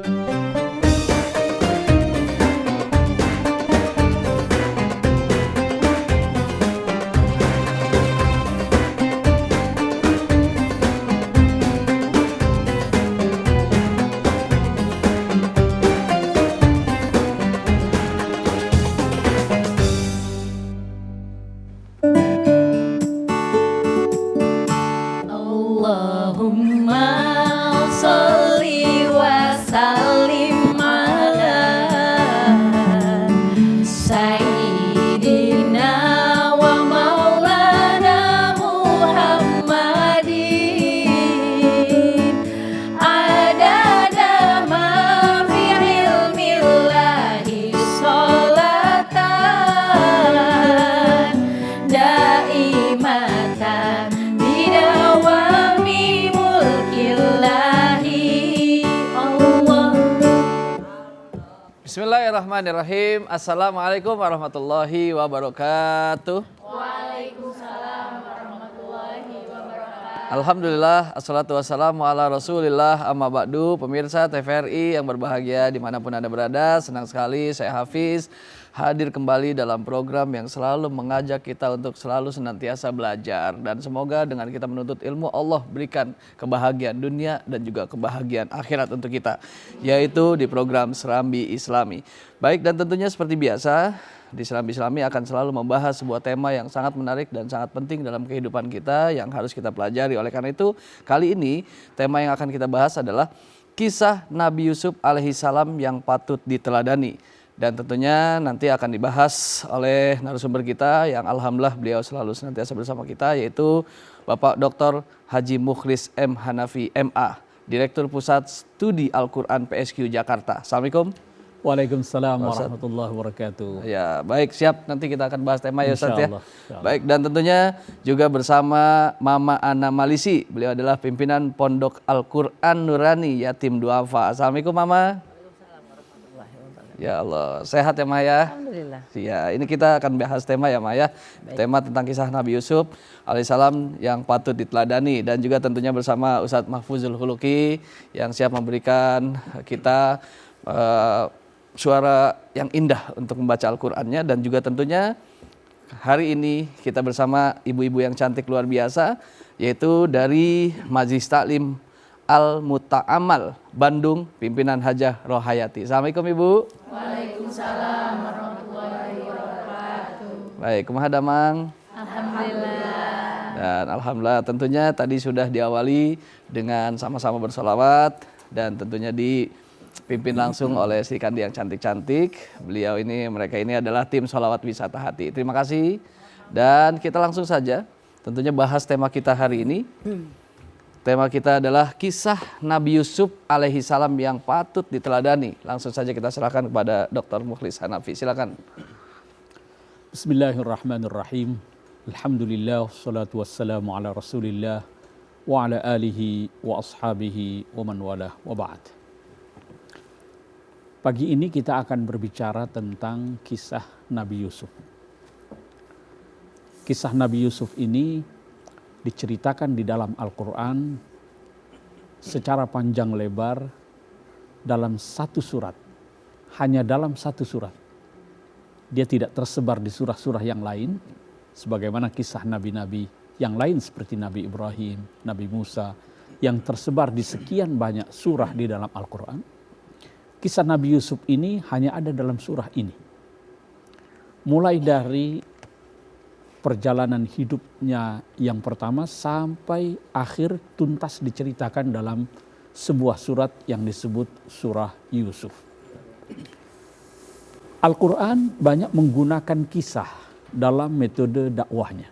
Allahumma sholli wa sallim ala Sayyidina wa maulana Muhammadin adada ma fi ilmillahi sholatan daimatan bidawami mulkillahi Allah. Bismillahirrahmanirrahim. Assalamualaikum warahmatullahi wabarakatuh. Waalaikumsalam warahmatullahi wabarakatuh. Alhamdulillah, assalatu wassalamu ala rasulillah, amma ba'du. Pemirsa TVRI yang berbahagia dimanapun Anda berada, senang sekali saya Hafiz hadir kembali dalam program yang selalu mengajak kita untuk selalu senantiasa belajar. Dan semoga dengan kita menuntut ilmu, Allah berikan kebahagiaan dunia dan juga kebahagiaan akhirat untuk kita, yaitu di program Serambi Islami. Baik, dan tentunya seperti biasa, di Serambi Islami akan selalu membahas sebuah tema yang sangat menarik dan sangat penting dalam kehidupan kita yang harus kita pelajari. Oleh karena itu, kali ini tema yang akan kita bahas adalah kisah Nabi Yusuf alaihissalam yang patut diteladani. Dan tentunya nanti akan dibahas oleh narasumber kita yang alhamdulillah beliau selalu senantiasa bersama kita, yaitu Bapak Dr. Haji Mukhlis M. Hanafi MA, Direktur Pusat Studi Al-Quran PSQ Jakarta. Assalamualaikum. Waalaikumsalam warahmatullahi wabarakatuh. Ya, baik, siap. Nanti kita akan bahas tema ya Ustaz ya. Insyaallah. Baik, dan tentunya juga bersama Mama Ana Malisi. Beliau adalah pimpinan Pondok Al-Quran Nurani Yatim Duafa. Assalamualaikum Mama. Ya Allah, sehat ya Maya? Alhamdulillah. Ya, ini kita akan bahas tema ya Maya. Tema tentang kisah Nabi Yusuf alaihissalam yang patut diteladani, dan juga tentunya bersama Ustadz Mahfuzul Huluki yang siap memberikan kita suara yang indah untuk membaca Al-Qur'annya. Dan juga tentunya hari ini kita bersama ibu-ibu yang cantik luar biasa, yaitu dari Majelis Taklim Al-Muta'amal Bandung, pimpinan Hajah Rohayati. Assalamualaikum Ibu. Waalaikumsalam warahmatullahi wabarakatuh. Baik, kumaha damang? Alhamdulillah. Dan alhamdulillah tentunya tadi sudah diawali dengan sama-sama bersolawat, dan tentunya dipimpin langsung oleh Sri Kandi yang cantik-cantik. Mereka ini adalah tim Sholawat Wisata Hati. Terima kasih. Dan kita langsung saja tentunya bahas tema kita hari ini. Tema kita adalah kisah Nabi Yusuf alaihissalam yang patut diteladani. Langsung saja kita serahkan kepada Dr. Mukhlis Hanafi. Silakan. Bismillahirrahmanirrahim. Alhamdulillah, wassalatu wassalamu ala rasulillah wa ala alihi wa ashabihi wa man walah wa ba'd. Pagi ini kita akan berbicara tentang kisah Nabi Yusuf. Kisah Nabi Yusuf ini diceritakan di dalam Al-Quran secara panjang lebar dalam satu surat. Hanya dalam satu surat. Dia tidak tersebar di surah-surah yang lain, sebagaimana kisah nabi-nabi yang lain seperti Nabi Ibrahim, Nabi Musa, yang tersebar di sekian banyak surah di dalam Al-Quran. Kisah Nabi Yusuf ini hanya ada dalam surah ini. Mulai dari perjalanan hidupnya yang pertama sampai akhir tuntas diceritakan dalam sebuah surat yang disebut surah Yusuf. Al-Quran banyak menggunakan kisah dalam metode dakwahnya,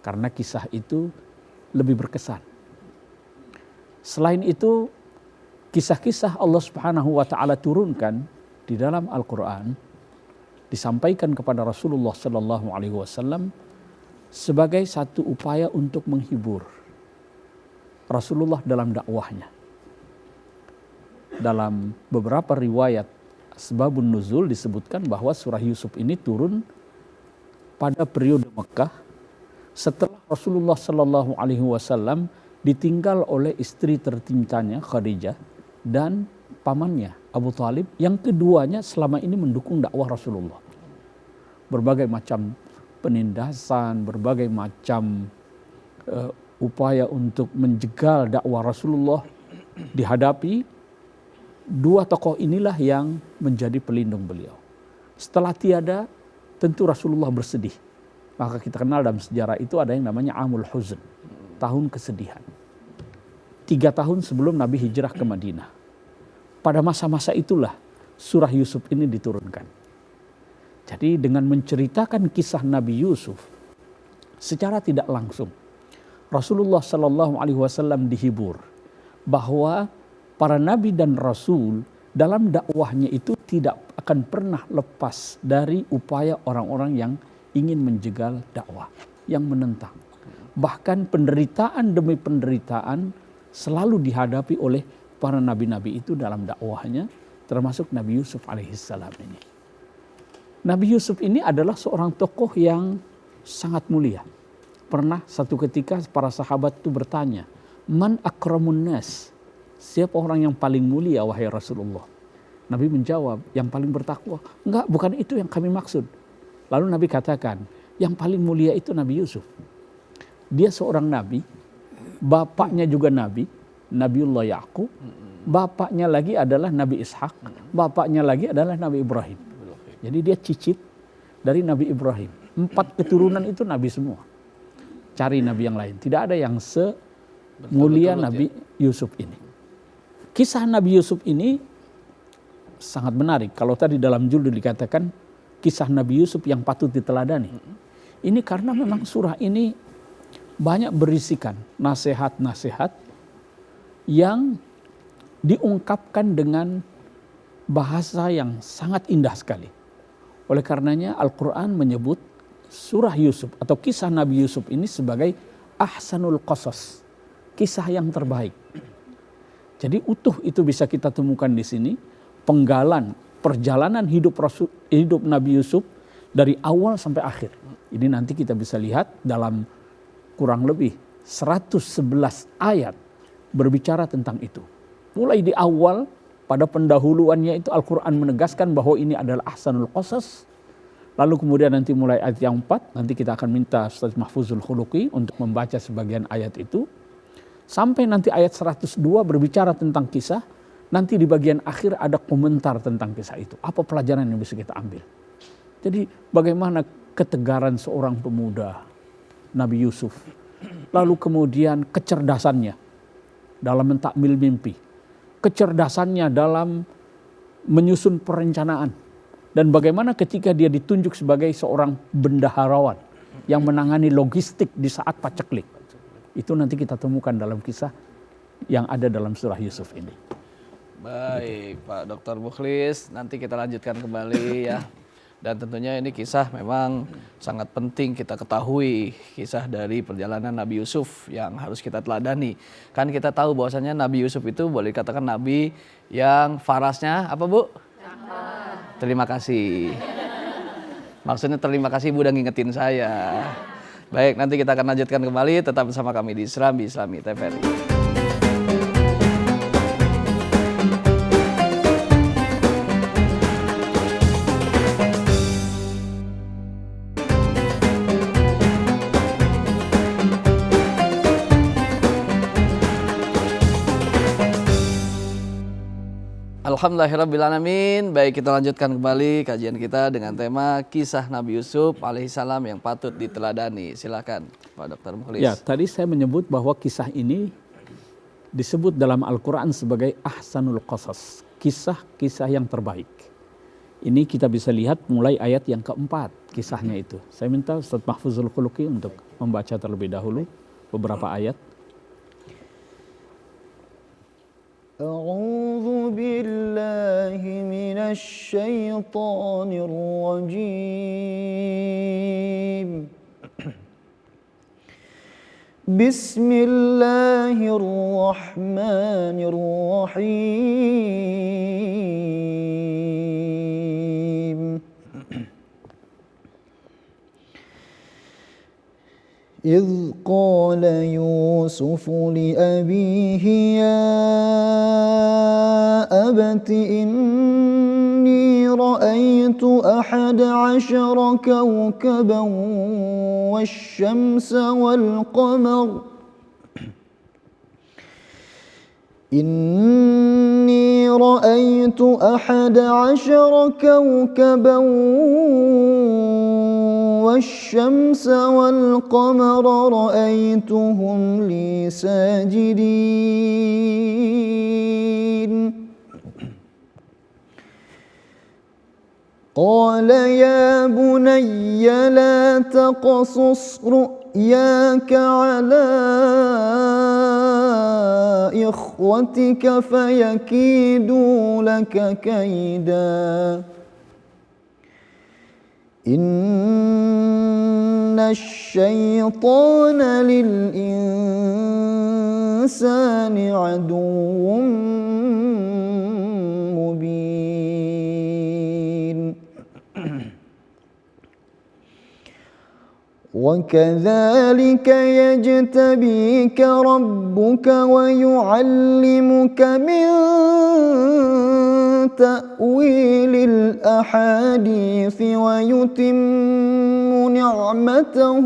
karena kisah itu lebih berkesan. Selain itu, kisah-kisah Allah Subhanahu wa Ta'ala turunkan di dalam Al-Quran disampaikan kepada Rasulullah Sallallahu Alaihi Wasallam sebagai satu upaya untuk menghibur Rasulullah dalam dakwahnya. Dalam beberapa riwayat Asbabun Nuzul disebutkan bahwa surah Yusuf ini turun pada periode Mekah setelah Rasulullah Sallallahu Alaihi Wasallam ditinggal oleh istri tercintanya Khadijah dan pamannya Abu Thalib, yang keduanya selama ini mendukung dakwah Rasulullah. Berbagai macam penindasan, berbagai macam upaya untuk menjegal dakwah Rasulullah dihadapi. Dua tokoh inilah yang menjadi pelindung beliau. Setelah tiada, tentu Rasulullah bersedih. Maka kita kenal dalam sejarah itu ada yang namanya Amul Huzn, tahun kesedihan. 3 tahun sebelum Nabi hijrah ke Madinah. Pada masa-masa itulah surah Yusuf ini diturunkan. Jadi dengan menceritakan kisah Nabi Yusuf secara tidak langsung, Rasulullah Shallallahu Alaihi Wasallam dihibur bahwa para nabi dan rasul dalam dakwahnya itu tidak akan pernah lepas dari upaya orang-orang yang ingin menjegal dakwah, yang menentang. Bahkan penderitaan demi penderitaan selalu dihadapi oleh para nabi-nabi itu dalam dakwahnya, termasuk Nabi Yusuf alaihissalam ini. Nabi Yusuf ini adalah seorang tokoh yang sangat mulia. Pernah satu ketika para sahabat itu bertanya, "Man akramun nas?" Siapa orang yang paling mulia wahai Rasulullah? Nabi menjawab, yang paling bertakwa. Enggak, bukan itu yang kami maksud. Lalu Nabi katakan, yang paling mulia itu Nabi Yusuf. Dia seorang nabi, bapaknya juga nabi, Nabiullah Ya'qub. Bapaknya lagi adalah Nabi Ishak, bapaknya lagi adalah Nabi Ibrahim. Jadi dia cicit dari Nabi Ibrahim. 4 keturunan itu nabi semua. Cari nabi yang lain. Tidak ada yang semulia Nabi Yusuf ini. Kisah Nabi Yusuf ini sangat menarik. Kalau tadi dalam judul dikatakan kisah Nabi Yusuf yang patut diteladani. Ini karena memang surah ini banyak berisikan nasihat-nasihat yang diungkapkan dengan bahasa yang sangat indah sekali. Oleh karenanya Al-Quran menyebut surah Yusuf atau kisah Nabi Yusuf ini sebagai ahsanul qasas, kisah yang terbaik. Jadi utuh itu bisa kita temukan di sini, penggalan perjalanan hidup Nabi Yusuf dari awal sampai akhir. Ini nanti kita bisa lihat dalam kurang lebih 111 ayat berbicara tentang itu. Mulai di awal pada pendahuluannya itu Al-Quran menegaskan bahwa ini adalah ahsanul qasas. Lalu kemudian nanti mulai ayat yang 4, nanti kita akan minta Ustaz Mahfuzul Khuluqi untuk membaca sebagian ayat itu. Sampai nanti ayat 102 berbicara tentang kisah, nanti di bagian akhir ada komentar tentang kisah itu. Apa pelajaran yang bisa kita ambil? Jadi bagaimana ketegaran seorang pemuda, Nabi Yusuf. Lalu kemudian kecerdasannya dalam mentakmil mimpi. Kecerdasannya dalam menyusun perencanaan. Dan bagaimana ketika dia ditunjuk sebagai seorang bendaharawan yang menangani logistik di saat paceklik. Itu nanti kita temukan dalam kisah yang ada dalam surah Yusuf ini. Baik, Pak Dr. Mukhlis, nanti kita lanjutkan kembali ya. Dan tentunya ini kisah memang sangat penting kita ketahui, kisah dari perjalanan Nabi Yusuf yang harus kita teladani. Kan kita tahu bahwasanya Nabi Yusuf itu boleh dikatakan nabi yang farasnya apa, Bu? Terima kasih. Maksudnya terima kasih Bu udah ngingetin saya. Baik, nanti kita akan lanjutkan kembali. Tetap bersama kami di Serambi Islami TVRI. Alhamdulillahirrabbilalamin. Baik, kita lanjutkan kembali kajian kita dengan tema kisah Nabi Yusuf alaihissalam yang patut diteladani. Silakan Pak Dr. Mukhlis. Ya, tadi saya menyebut bahwa kisah ini disebut dalam Al-Quran sebagai ahsanul qasas, kisah-kisah yang terbaik. Ini kita bisa lihat mulai ayat yang keempat kisahnya itu. Saya minta Ustaz Mahfuzul Khuluqi untuk membaca terlebih dahulu beberapa ayat. أعوذ بالله من الشيطان الرجيم بسم الله الرحمن الرحيم إذ قال يوسف لأبيه يا أبت إني رأيت 11 كوكبا والشمس والقمر إني رأيت 11 كوكبا والشمس والقمر رأيتهم لي ساجدين قال يا بني لا تقصص رؤياك على إخوتك فيكيدوا لك كيدا إن الشيطان للإنسان عدو مبين وكذلك يجتبيك ربك ويعلمك من تأويل الأحاديث ويتم نعمته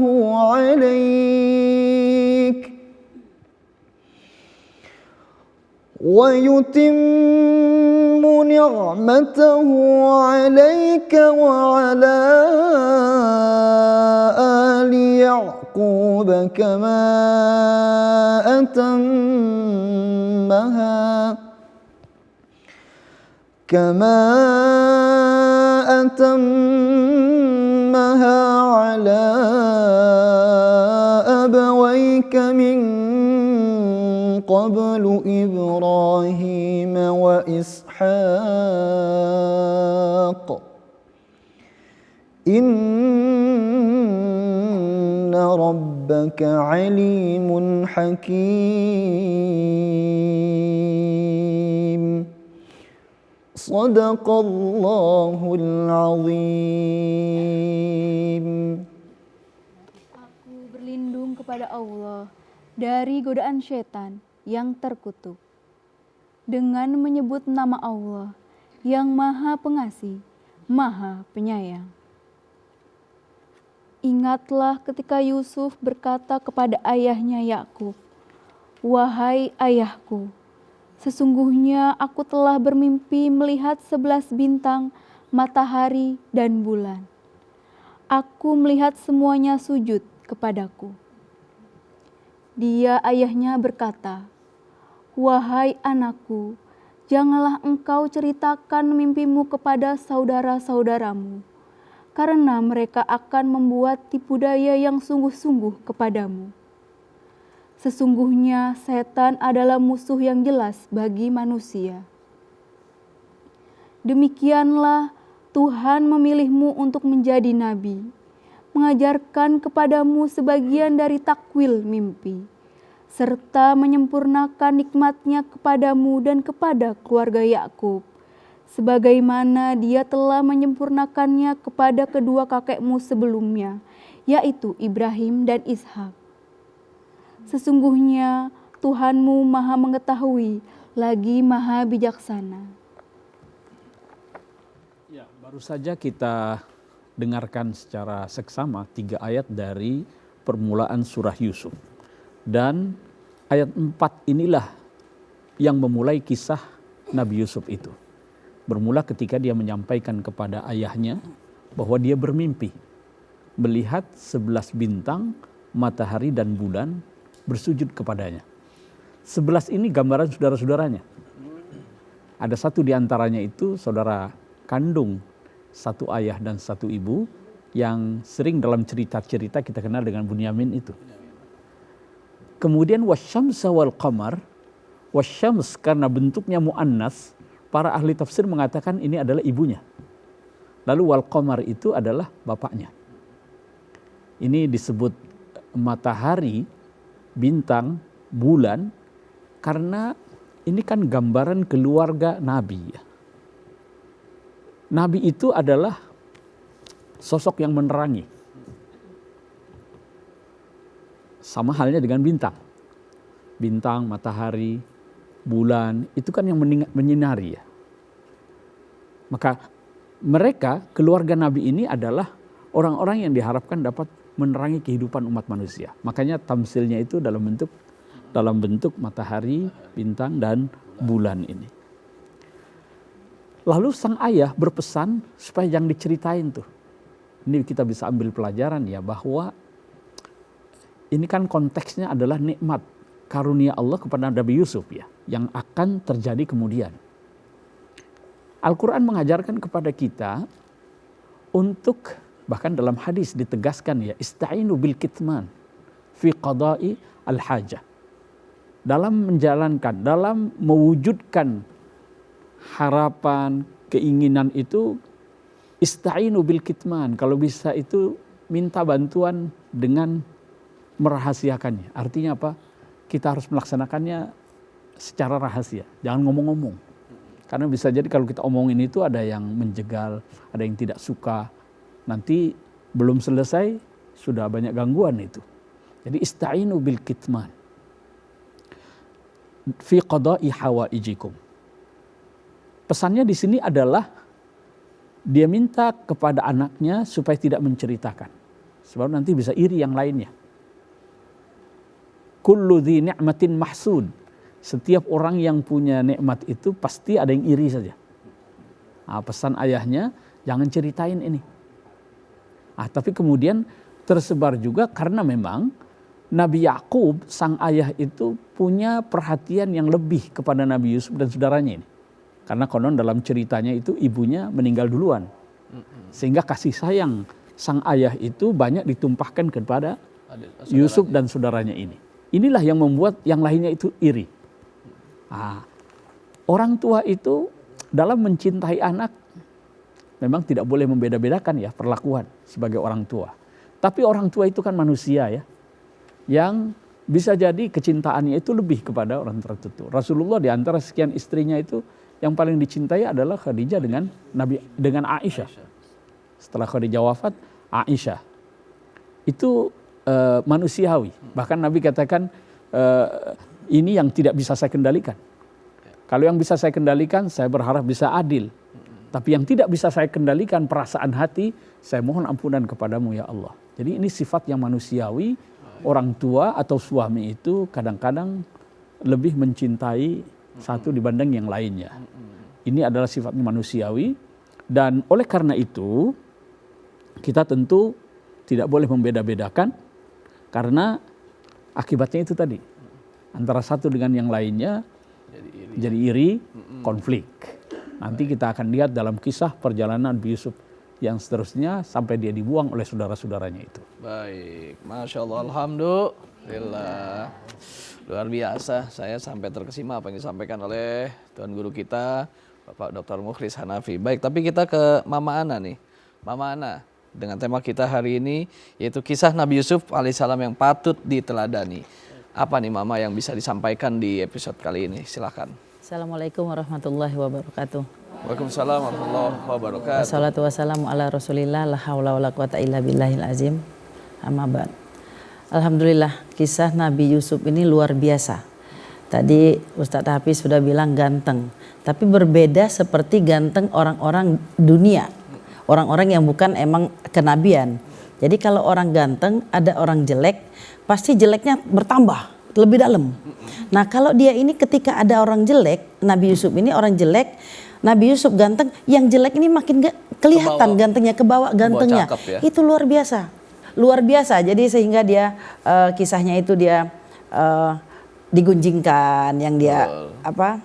عليك وعلى آل يعقوب كما أتمها على أبويك من قبل إبراهيم وإسحاق إن ربك عليم حكيم صدق الله العظيم. Aku berlindung kepada Allah dari godaan setan yang terkutuk dengan menyebut nama Allah yang Maha Pengasih, Maha Penyayang. Ingatlah ketika Yusuf berkata kepada ayahnya Yakub, "Wahai ayahku, sesungguhnya aku telah bermimpi melihat 11 bintang, matahari, dan bulan. Aku melihat semuanya sujud kepadaku." Dia ayahnya berkata, "Wahai anakku, janganlah engkau ceritakan mimpimu kepada saudara-saudaramu, karena mereka akan membuat tipu daya yang sungguh-sungguh kepadamu. Sesungguhnya setan adalah musuh yang jelas bagi manusia. Demikianlah Tuhan memilihmu untuk menjadi nabi, mengajarkan kepadamu sebagian dari takwil mimpi, serta menyempurnakan nikmat-Nya kepadamu dan kepada keluarga Yakub, sebagaimana Dia telah menyempurnakannya kepada kedua kakekmu sebelumnya, yaitu Ibrahim dan Ishak. Sesungguhnya Tuhanmu Maha Mengetahui lagi Maha Bijaksana." Ya, baru saja kita dengarkan secara seksama 3 ayat dari permulaan surah Yusuf. Dan ayat 4 inilah yang memulai kisah Nabi Yusuf itu. Bermula ketika dia menyampaikan kepada ayahnya bahwa dia bermimpi melihat 11 bintang, matahari dan bulan bersujud kepadanya. 11 ini gambaran saudara-saudaranya. Ada satu di antaranya itu saudara kandung satu ayah dan satu ibu yang sering dalam cerita-cerita kita kenal dengan Bunyamin itu. Kemudian wasyamsa wal qamar, wasyams karena bentuknya muannas, para ahli tafsir mengatakan ini adalah ibunya. Lalu wal qamar itu adalah bapaknya. Ini disebut matahari, bintang, bulan, karena ini kan gambaran keluarga Nabi. Nabi itu adalah sosok yang menerangi. Sama halnya dengan bintang. Bintang, matahari, bulan, itu kan yang menyinari ya. Maka mereka, keluarga Nabi ini adalah orang-orang yang diharapkan dapat menerangi kehidupan umat manusia. Makanya tamsilnya itu dalam bentuk matahari, bintang, dan bulan ini. Lalu sang ayah berpesan supaya jangan diceritain tuh. Ini kita bisa ambil pelajaran ya, bahwa ini kan konteksnya adalah nikmat karunia Allah kepada Nabi Yusuf ya, yang akan terjadi kemudian. Al-Quran mengajarkan kepada kita untuk, bahkan dalam hadis ditegaskan ya, ista'inu bil kitman fi qada'i al-hajah. Dalam menjalankan, dalam mewujudkan harapan, keinginan itu, ista'inu bil kitman. Kalau bisa itu minta bantuan dengan merahasiakannya. Artinya apa? Kita harus melaksanakannya secara rahasia. Jangan ngomong-ngomong. Karena bisa jadi kalau kita omongin itu ada yang menjegal, ada yang tidak suka. Nanti belum selesai sudah banyak gangguan itu. Jadi ista'inu bil kitman fi qada'i hawaijikum. Pesannya di sini adalah dia minta kepada anaknya supaya tidak menceritakan. Sebab nanti bisa iri yang lainnya. Kullu dhi ni'matin mahsud. Setiap orang yang punya nikmat itu pasti ada yang iri saja. Nah, pesan ayahnya jangan ceritain ini. Tapi kemudian tersebar juga karena memang Nabi Yakub sang ayah itu punya perhatian yang lebih kepada Nabi Yusuf dan saudaranya ini. Karena konon dalam ceritanya itu ibunya meninggal duluan. Sehingga kasih sayang sang ayah itu banyak ditumpahkan kepada Yusuf dan saudaranya ini. Inilah yang membuat yang lainnya itu iri. Orang tua itu dalam mencintai anak memang tidak boleh membeda-bedakan ya perlakuan sebagai orang tua. Tapi orang tua itu kan manusia ya, yang bisa jadi kecintaannya itu lebih kepada orang tertentu. Rasulullah di antara sekian istrinya itu yang paling dicintai adalah Khadijah dengan Aisyah. Setelah Khadijah wafat, Aisyah itu manusiawi. Bahkan Nabi katakan ini yang tidak bisa saya kendalikan. Kalau yang bisa saya kendalikan, saya berharap bisa adil. Tapi yang tidak bisa saya kendalikan perasaan hati, saya mohon ampunan kepadamu ya Allah. Jadi ini sifat yang manusiawi. Orang tua atau suami itu kadang-kadang lebih mencintai satu dibanding yang lainnya. Ini adalah sifatnya manusiawi. Dan oleh karena itu, kita tentu tidak boleh membeda-bedakan. Karena akibatnya itu tadi. Antara satu dengan yang lainnya jadi iri, konflik. Nanti kita akan lihat dalam kisah perjalanan Nabi Yusuf yang seterusnya sampai dia dibuang oleh saudara-saudaranya itu. Baik, Masya Allah, Alhamdulillah. Luar biasa, saya sampai terkesima apa yang disampaikan oleh Tuan Guru kita, Bapak Dr. Mukhlis Hanafi. Baik, tapi kita ke Mama Ana nih. Mama Ana, dengan tema kita hari ini yaitu kisah Nabi Yusuf alaihissalam yang patut diteladani. Apa nih Mama yang bisa disampaikan di episode kali ini? Silakan. Assalamualaikum warahmatullahi wabarakatuh. Waalaikumsalam warahmatullahi wabarakatuh. Wassalatu wassalamu ala rasulillah la haula wala quwata illa billahil azim. Amma ba'd. Alhamdulillah, kisah Nabi Yusuf ini luar biasa. Tadi Ustadz Hafiz sudah bilang ganteng, tapi berbeda seperti ganteng orang-orang dunia. Orang-orang yang bukan emang kenabian. Jadi kalau orang ganteng, ada orang jelek, pasti jeleknya bertambah lebih dalam. Nah kalau dia ini ketika ada orang jelek, Nabi Yusuf ini orang jelek, Nabi Yusuf ganteng, yang jelek ini makin kelihatan gantengnya, kebawa gantengnya. Cakep, ya? Itu luar biasa. Luar biasa, jadi sehingga dia kisahnya itu dia digunjingkan, yang dia apa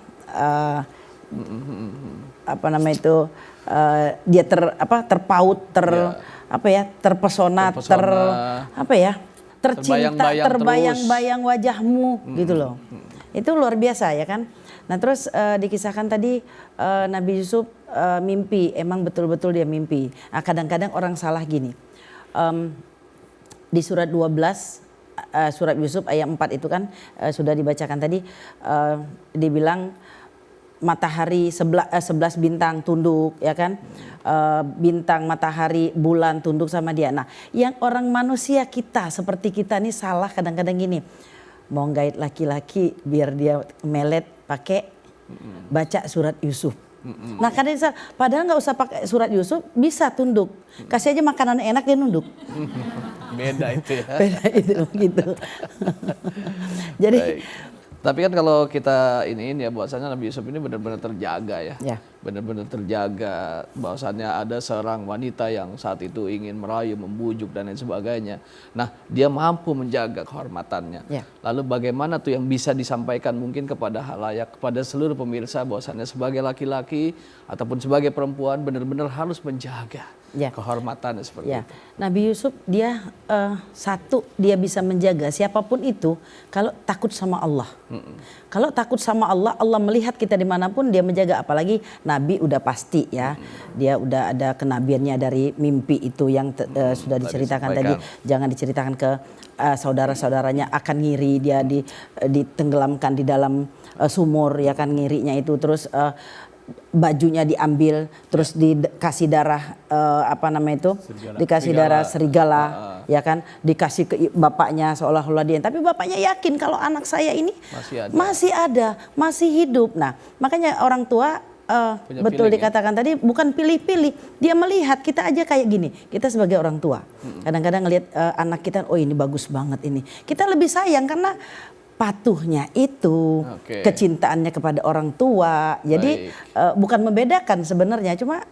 namanya itu dia terpaut, terpesona, tercinta, terbayang-bayang wajahmu gitu loh. Itu luar biasa ya kan. Nah terus dikisahkan tadi Nabi Yusuf mimpi, emang betul-betul dia mimpi. Nah, kadang-kadang orang salah gini. Di surat 12, surat Yusuf ayat 4 itu kan sudah dibacakan tadi, dibilang matahari 11 bintang tunduk ya kan, bintang, matahari, bulan tunduk sama dia. Nah yang orang manusia kita seperti kita nih salah kadang-kadang gini, mau gait laki-laki biar dia melet pakai baca surat Yusuf. Nah kadang padahal nggak usah pakai surat Yusuf, bisa tunduk, kasih aja makanan enak dia nunduk. Beda itu ya. Beda itu gitu. Jadi Baik. Tapi kan kalau kita ini ya bahwasanya Nabi Yusuf ini benar-benar terjaga ya. Ya. Benar-benar terjaga, bahwasanya ada seorang wanita yang saat itu ingin merayu, membujuk dan lain sebagainya. Nah, dia mampu menjaga kehormatannya. Ya. Lalu bagaimana tuh yang bisa disampaikan mungkin kepada halayak, kepada seluruh pemirsa bahwasanya sebagai laki-laki ataupun sebagai perempuan benar-benar harus menjaga Ya. kehormatannya seperti ya, itu. Nabi Yusuf dia satu, dia bisa menjaga siapapun itu kalau takut sama Allah. Kalau takut sama Allah, Allah melihat kita dimanapun dia menjaga. Apalagi Nabi udah pasti ya, dia udah ada kenabiannya dari mimpi itu yang sudah diceritakan tadi. Jangan diceritakan ke saudara-saudaranya, akan ngiri dia ditenggelamkan di dalam sumur ya kan, ngirinya itu. Terus bajunya diambil, terus dikasih darah apa namanya itu, dikasih darah serigala, ya kan, dikasih ke bapaknya seolah-olah dia. Tapi bapaknya yakin kalau anak saya ini masih ada, masih hidup. Nah makanya orang tua betul dikatakan tadi bukan pilih-pilih, dia melihat kita aja kayak gini. Kita sebagai orang tua kadang-kadang ngelihat anak kita, oh ini bagus banget ini. Kita lebih sayang karena patuhnya itu, kecintaannya kepada orang tua. Jadi bukan membedakan sebenarnya, cuma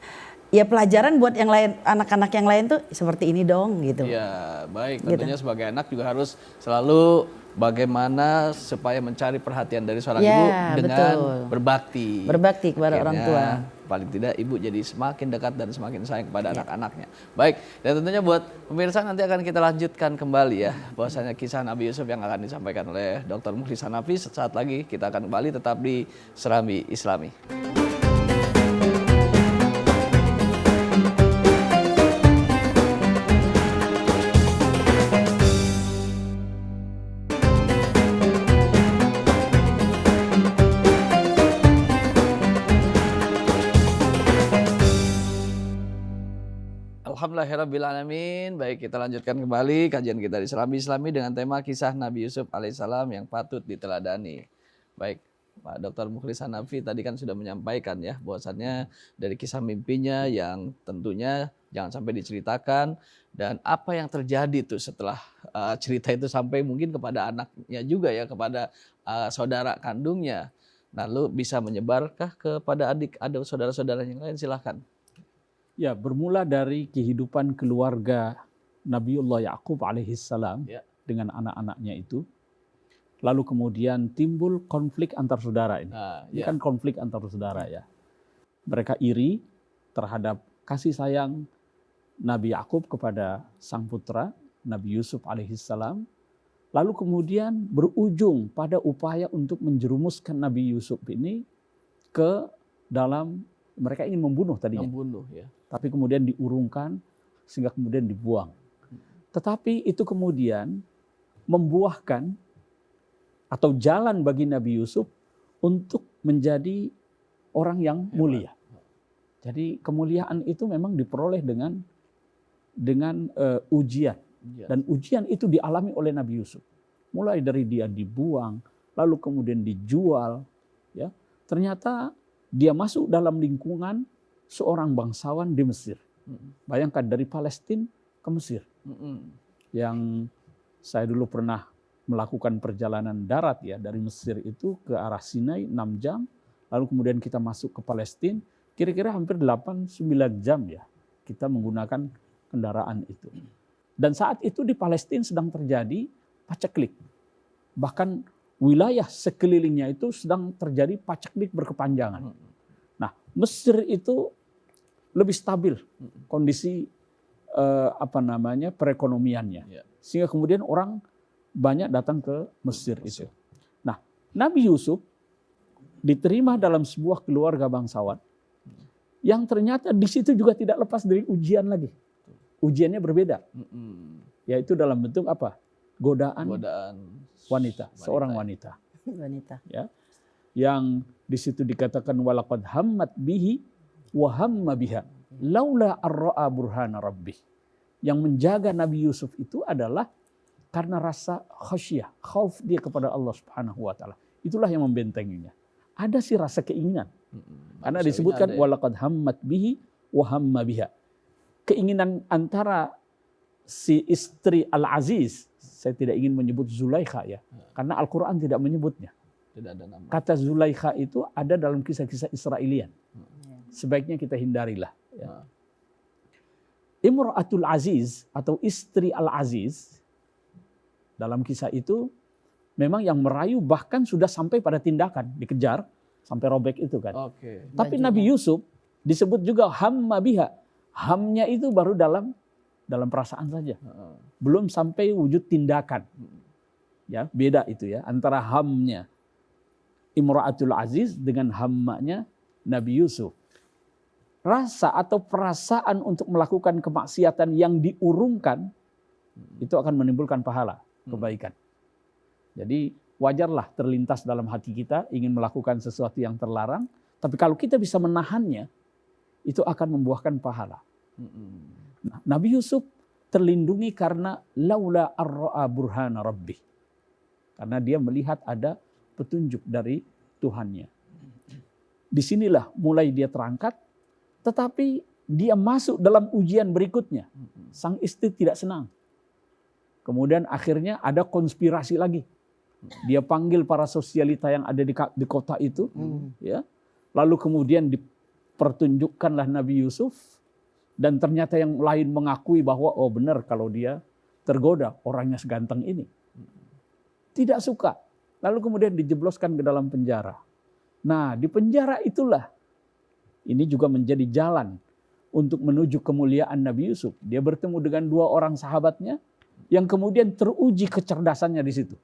ya pelajaran buat yang lain, anak-anak yang lain tuh seperti ini dong gitu. Ya baik, tentunya sebagai anak juga harus selalu bagaimana supaya mencari perhatian dari seorang ibu dengan berbakti. Berbakti kepada orang tua. Paling tidak ibu jadi semakin dekat dan semakin sayang kepada anak-anaknya. Baik, dan tentunya buat pemirsa nanti akan kita lanjutkan kembali ya, bahwasanya kisah Nabi Yusuf yang akan disampaikan oleh Dr. Mukhlisan Hafiz. Sesaat lagi kita akan kembali tetap di Serambi Islami. Alhamdulillahirrabbilalamin. Baik, kita lanjutkan kembali kajian kita di Serambi Islami dengan tema kisah Nabi Yusuf alaihissalam yang patut diteladani. Baik, Pak Dr. Mukhlisan Hafiz tadi kan sudah menyampaikan ya bahwasannya dari kisah mimpinya yang tentunya jangan sampai diceritakan, dan apa yang terjadi tuh setelah cerita itu sampai mungkin kepada anaknya juga ya, kepada saudara kandungnya. Lalu bisa menyebarkah kepada adik atau saudara-saudara yang lain? Silahkan. Ya, bermula dari kehidupan keluarga Nabiullah Ya'qub alaihissalam dengan anak-anaknya itu. Lalu kemudian timbul konflik antar saudara ini. Ini kan konflik antar saudara ya. Mereka iri terhadap kasih sayang Nabi Ya'qub kepada sang putra Nabi Yusuf alaihissalam. Lalu kemudian berujung pada upaya untuk menjerumuskan Nabi Yusuf ini ke dalam, mereka ingin membunuh tadinya. Membunuh ya. Tapi kemudian diurungkan sehingga kemudian dibuang. Tetapi itu kemudian membuahkan atau jalan bagi Nabi Yusuf untuk menjadi orang yang mulia. Jadi kemuliaan itu memang diperoleh dengan ujian. Dan ujian itu dialami oleh Nabi Yusuf. Mulai dari dia dibuang, lalu kemudian dijual. Ya, ternyata dia masuk dalam lingkungan seorang bangsawan di Mesir. Bayangkan dari Palestina ke Mesir. Yang saya dulu pernah melakukan perjalanan darat ya, dari Mesir itu ke arah Sinai 6 jam. Lalu kemudian kita masuk ke Palestina, kira-kira hampir 8-9 jam ya. Kita menggunakan kendaraan itu. Dan saat itu di Palestina sedang terjadi paceklik. Bahkan wilayah sekelilingnya itu sedang terjadi paceklik berkepanjangan. Nah, Mesir itu lebih stabil kondisi perekonomiannya, sehingga kemudian orang banyak datang ke Mesir itu. Nah, Nabi Yusuf diterima dalam sebuah keluarga bangsawan yang ternyata di situ juga tidak lepas dari ujian lagi. Ujiannya berbeda, yaitu dalam bentuk apa? Godaan wanita, seorang wanita. Wanita. Ya. yang di situ dikatakan walaqad hammat bihi wa hamma biha laula ar-ra'a burhana rabbih. Yang menjaga Nabi Yusuf itu adalah karena rasa khasyah, khauf dia kepada Allah Subhanahu wa taala. Itulah yang membentenginya. Ada sih rasa keinginan. Karena disebutkan walaqad hammat bihi wa hamma biha. Keinginan antara si istri Al-Aziz, saya tidak ingin menyebut Zulaikha ya, karena Al-Quran tidak menyebutnya. Tidak ada nama. Kata Zulaikha itu ada dalam kisah-kisah Israelian. Sebaiknya kita hindarilah. Ya. Imra'atul Aziz atau istri Al-Aziz, dalam kisah itu memang yang merayu bahkan sudah sampai pada tindakan, dikejar sampai robek itu kan. Oke. Tapi Nabi Yusuf disebut juga hamma biha. Hamnya itu baru dalam perasaan saja. Belum sampai wujud tindakan. Ya, beda itu ya antara hamnya Imra'atul Aziz dengan hammanya Nabi Yusuf. Rasa atau perasaan untuk melakukan kemaksiatan yang diurungkan itu akan menimbulkan pahala, kebaikan. Jadi wajarlah terlintas dalam hati kita ingin melakukan sesuatu yang terlarang, tapi kalau kita bisa menahannya, itu akan membuahkan pahala. Nah, Nabi Yusuf terlindungi karena laula ar-ra'a burhana rabbih. Karena dia melihat ada petunjuk dari Tuhannya. Disinilah mulai dia terangkat, tetapi dia masuk dalam ujian berikutnya. Sang istri tidak senang. Kemudian akhirnya ada konspirasi lagi. Dia panggil para sosialita yang ada di kota itu, ya. Lalu kemudian dipertunjukkanlah Nabi Yusuf, dan ternyata yang lain mengakui bahwa oh benar kalau dia tergoda orangnya seganteng ini. Tidak suka. Lalu kemudian dijebloskan ke dalam penjara. Nah, di penjara itulah ini juga menjadi jalan untuk menuju kemuliaan Nabi Yusuf. Dia bertemu dengan dua orang sahabatnya yang kemudian teruji kecerdasannya di situ.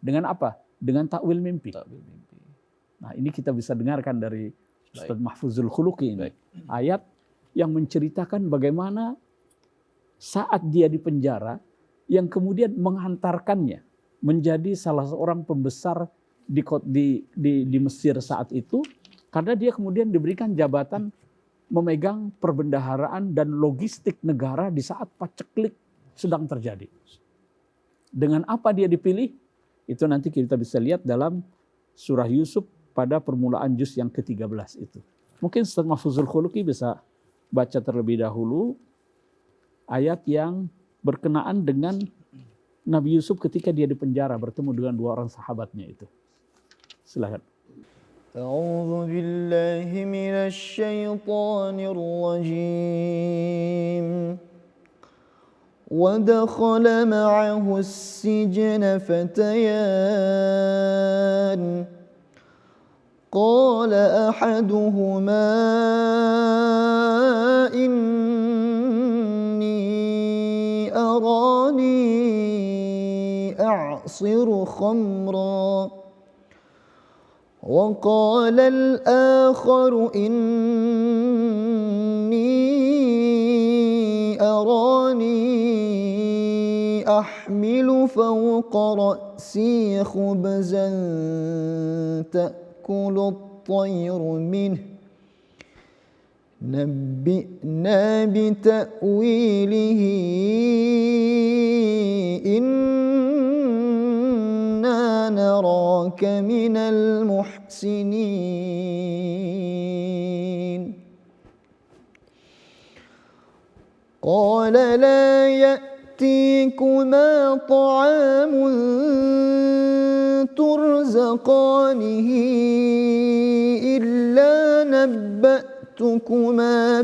Dengan apa? Dengan takwil mimpi. Nah, ini kita bisa dengarkan dari Ustaz Mahfuzul Khuluqi ini. Ayat yang menceritakan bagaimana saat dia di penjara yang kemudian menghantarkannya menjadi salah seorang pembesar di Mesir saat itu, karena dia kemudian diberikan jabatan memegang perbendaharaan dan logistik negara di saat paceklik sedang terjadi. Dengan apa dia dipilih? Itu nanti kita bisa lihat dalam surah Yusuf pada permulaan juz yang ke-13 itu. Mungkin Ustaz Mahfuzul Khuluqi bisa baca terlebih dahulu ayat yang berkenaan dengan Nabi Yusuf ketika dia di penjara bertemu dengan dua orang sahabatnya itu. Silakan. أعوذ بالله من الشيطان الرجيم ودخل معه السجن فتيان قال أحدهما إني أراني أعصر خمرا وقال الآخر إني أراني أحمل فوق رأسي خبزا تأكل الطير منه نبئنا بتأويله إنا نراك من المحسنين قال لا يأتيكما طعام ترزقانه إلا نبأتكما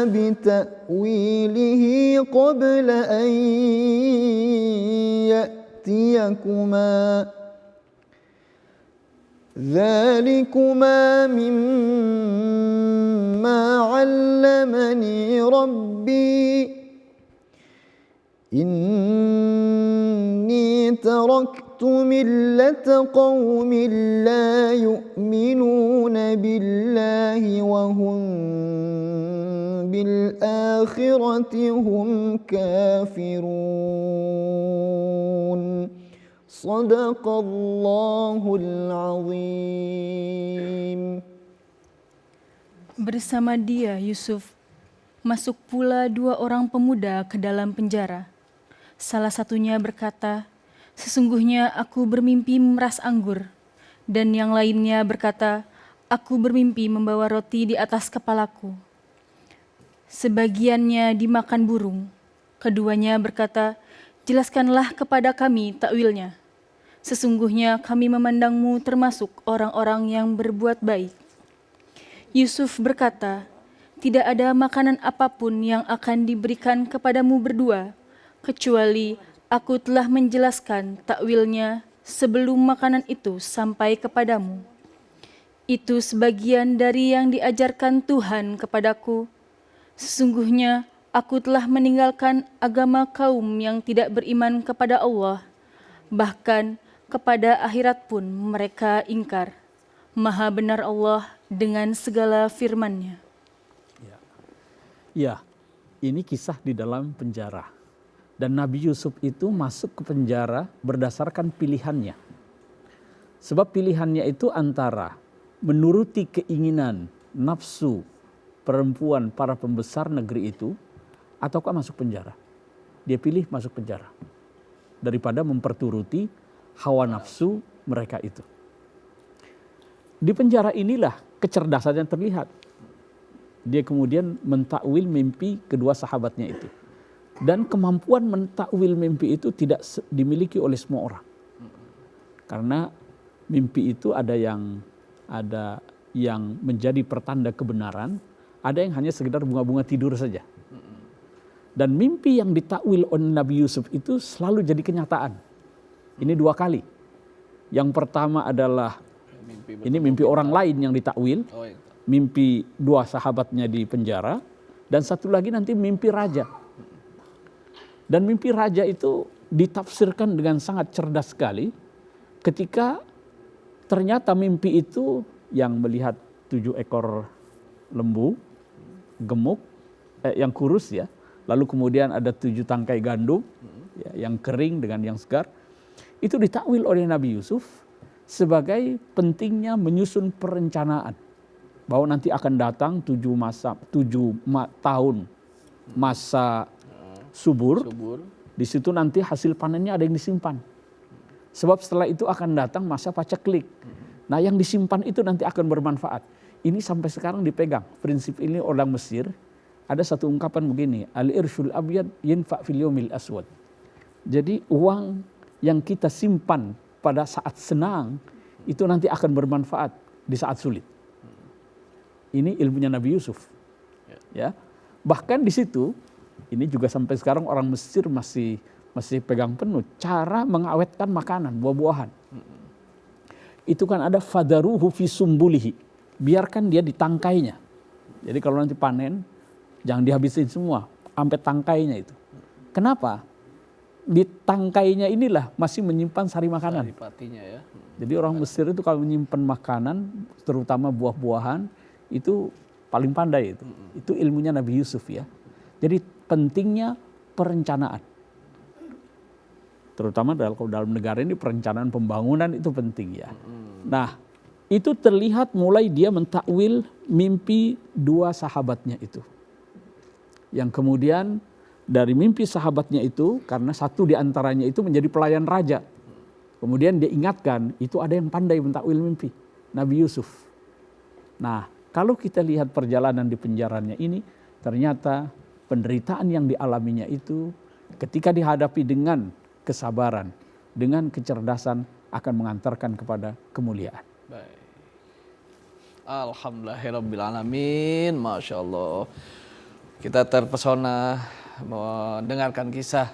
بتأويله قبل أن يأتيكما ذلكما مما علمني ربي إني تركت ملة قوم لا يؤمنون بالله وهم وبالآخرة هم كافرون صدق الله العظيم. Bersama dia, Yusuf, masuk pula 2 orang pemuda ke dalam penjara. Salah satunya berkata, "Sesungguhnya aku bermimpi memeras anggur." Dan yang lainnya berkata, "Aku bermimpi membawa roti di atas kepalaku. Sebagiannya dimakan burung." Keduanya berkata, "Jelaskanlah kepada kami takwilnya. Sesungguhnya kami memandangmu termasuk orang-orang yang berbuat baik." Yusuf berkata, "Tidak ada makanan apapun yang akan diberikan kepadamu berdua, kecuali aku telah menjelaskan takwilnya sebelum makanan itu sampai kepadamu. Itu sebagian dari yang diajarkan Tuhan kepadaku. Sesungguhnya aku telah meninggalkan agama kaum yang tidak beriman kepada Allah, bahkan kepada akhirat pun mereka ingkar. Maha benar Allah dengan segala firman-Nya." Ya, ini kisah di dalam penjara. Dan Nabi Yusuf itu masuk ke penjara berdasarkan pilihannya. Sebab pilihannya itu antara menuruti keinginan nafsu perempuan para pembesar negeri itu, ataukah masuk penjara. Dia pilih masuk penjara daripada memperturuti hawa nafsu mereka itu. Di penjara inilah kecerdasan yang terlihat. Dia kemudian mentakwil mimpi kedua sahabatnya itu. Dan kemampuan mentakwil mimpi itu tidak dimiliki oleh semua orang. Karena mimpi itu ada yang menjadi pertanda kebenaran, ada yang hanya sekedar bunga-bunga tidur saja. Dan mimpi yang ditakwil oleh Nabi Yusuf itu selalu jadi kenyataan. Ini 2 kali. Yang pertama adalah mimpi orang lain yang ditakwil, mimpi 2 sahabatnya di penjara, dan satu lagi nanti mimpi raja. Dan mimpi raja itu ditafsirkan dengan sangat cerdas sekali ketika ternyata mimpi itu yang melihat 7 ekor lembu gemuk, yang kurus ya, lalu kemudian ada 7 tangkai gandum ya, yang kering dengan yang segar. Itu ditakwil oleh Nabi Yusuf sebagai pentingnya menyusun perencanaan bahwa nanti akan datang 7 tahun masa subur. Di situ nanti hasil panennya ada yang disimpan. Sebab setelah itu akan datang masa paceklik. Nah, yang disimpan itu nanti akan bermanfaat. Ini sampai sekarang dipegang. Prinsip ini orang Mesir. Ada satu ungkapan begini, al-irshul abyad yinfa' fil yawmil aswad. Jadi uang yang kita simpan pada saat senang itu nanti akan bermanfaat di saat sulit. Ini ilmunya Nabi Yusuf. Ya. Bahkan di situ, ini juga sampai sekarang orang Mesir masih pegang penuh cara mengawetkan makanan, buah-buahan. Itu kan ada fadaruhu fi sumbulihi. Biarkan dia di tangkainya. Jadi kalau nanti panen, jangan dihabisin semua, sampai tangkainya itu. Kenapa? Di tangkainya inilah masih menyimpan sari makanan. Saripatinya ya. Jadi orang Mesir itu kalau menyimpan makanan, terutama buah-buahan, itu paling pandai itu. Itu ilmunya Nabi Yusuf ya. Jadi pentingnya perencanaan. Terutama dalam negara ini perencanaan pembangunan itu penting ya. Nah, itu terlihat mulai dia mentakwil mimpi 2 sahabatnya itu. Yang kemudian dari mimpi sahabatnya itu, karena satu di antaranya itu menjadi pelayan raja. Kemudian dia ingatkan, itu ada yang pandai mentakwil mimpi, Nabi Yusuf. Nah, kalau kita lihat perjalanan di penjaranya ini, ternyata penderitaan yang dialaminya itu ketika dihadapi dengan kesabaran, dengan kecerdasan akan mengantarkan kepada kemuliaan. Baik. Alhamdulillahirrabbilalamin, Masya Allah. Kita terpesona mendengarkan kisah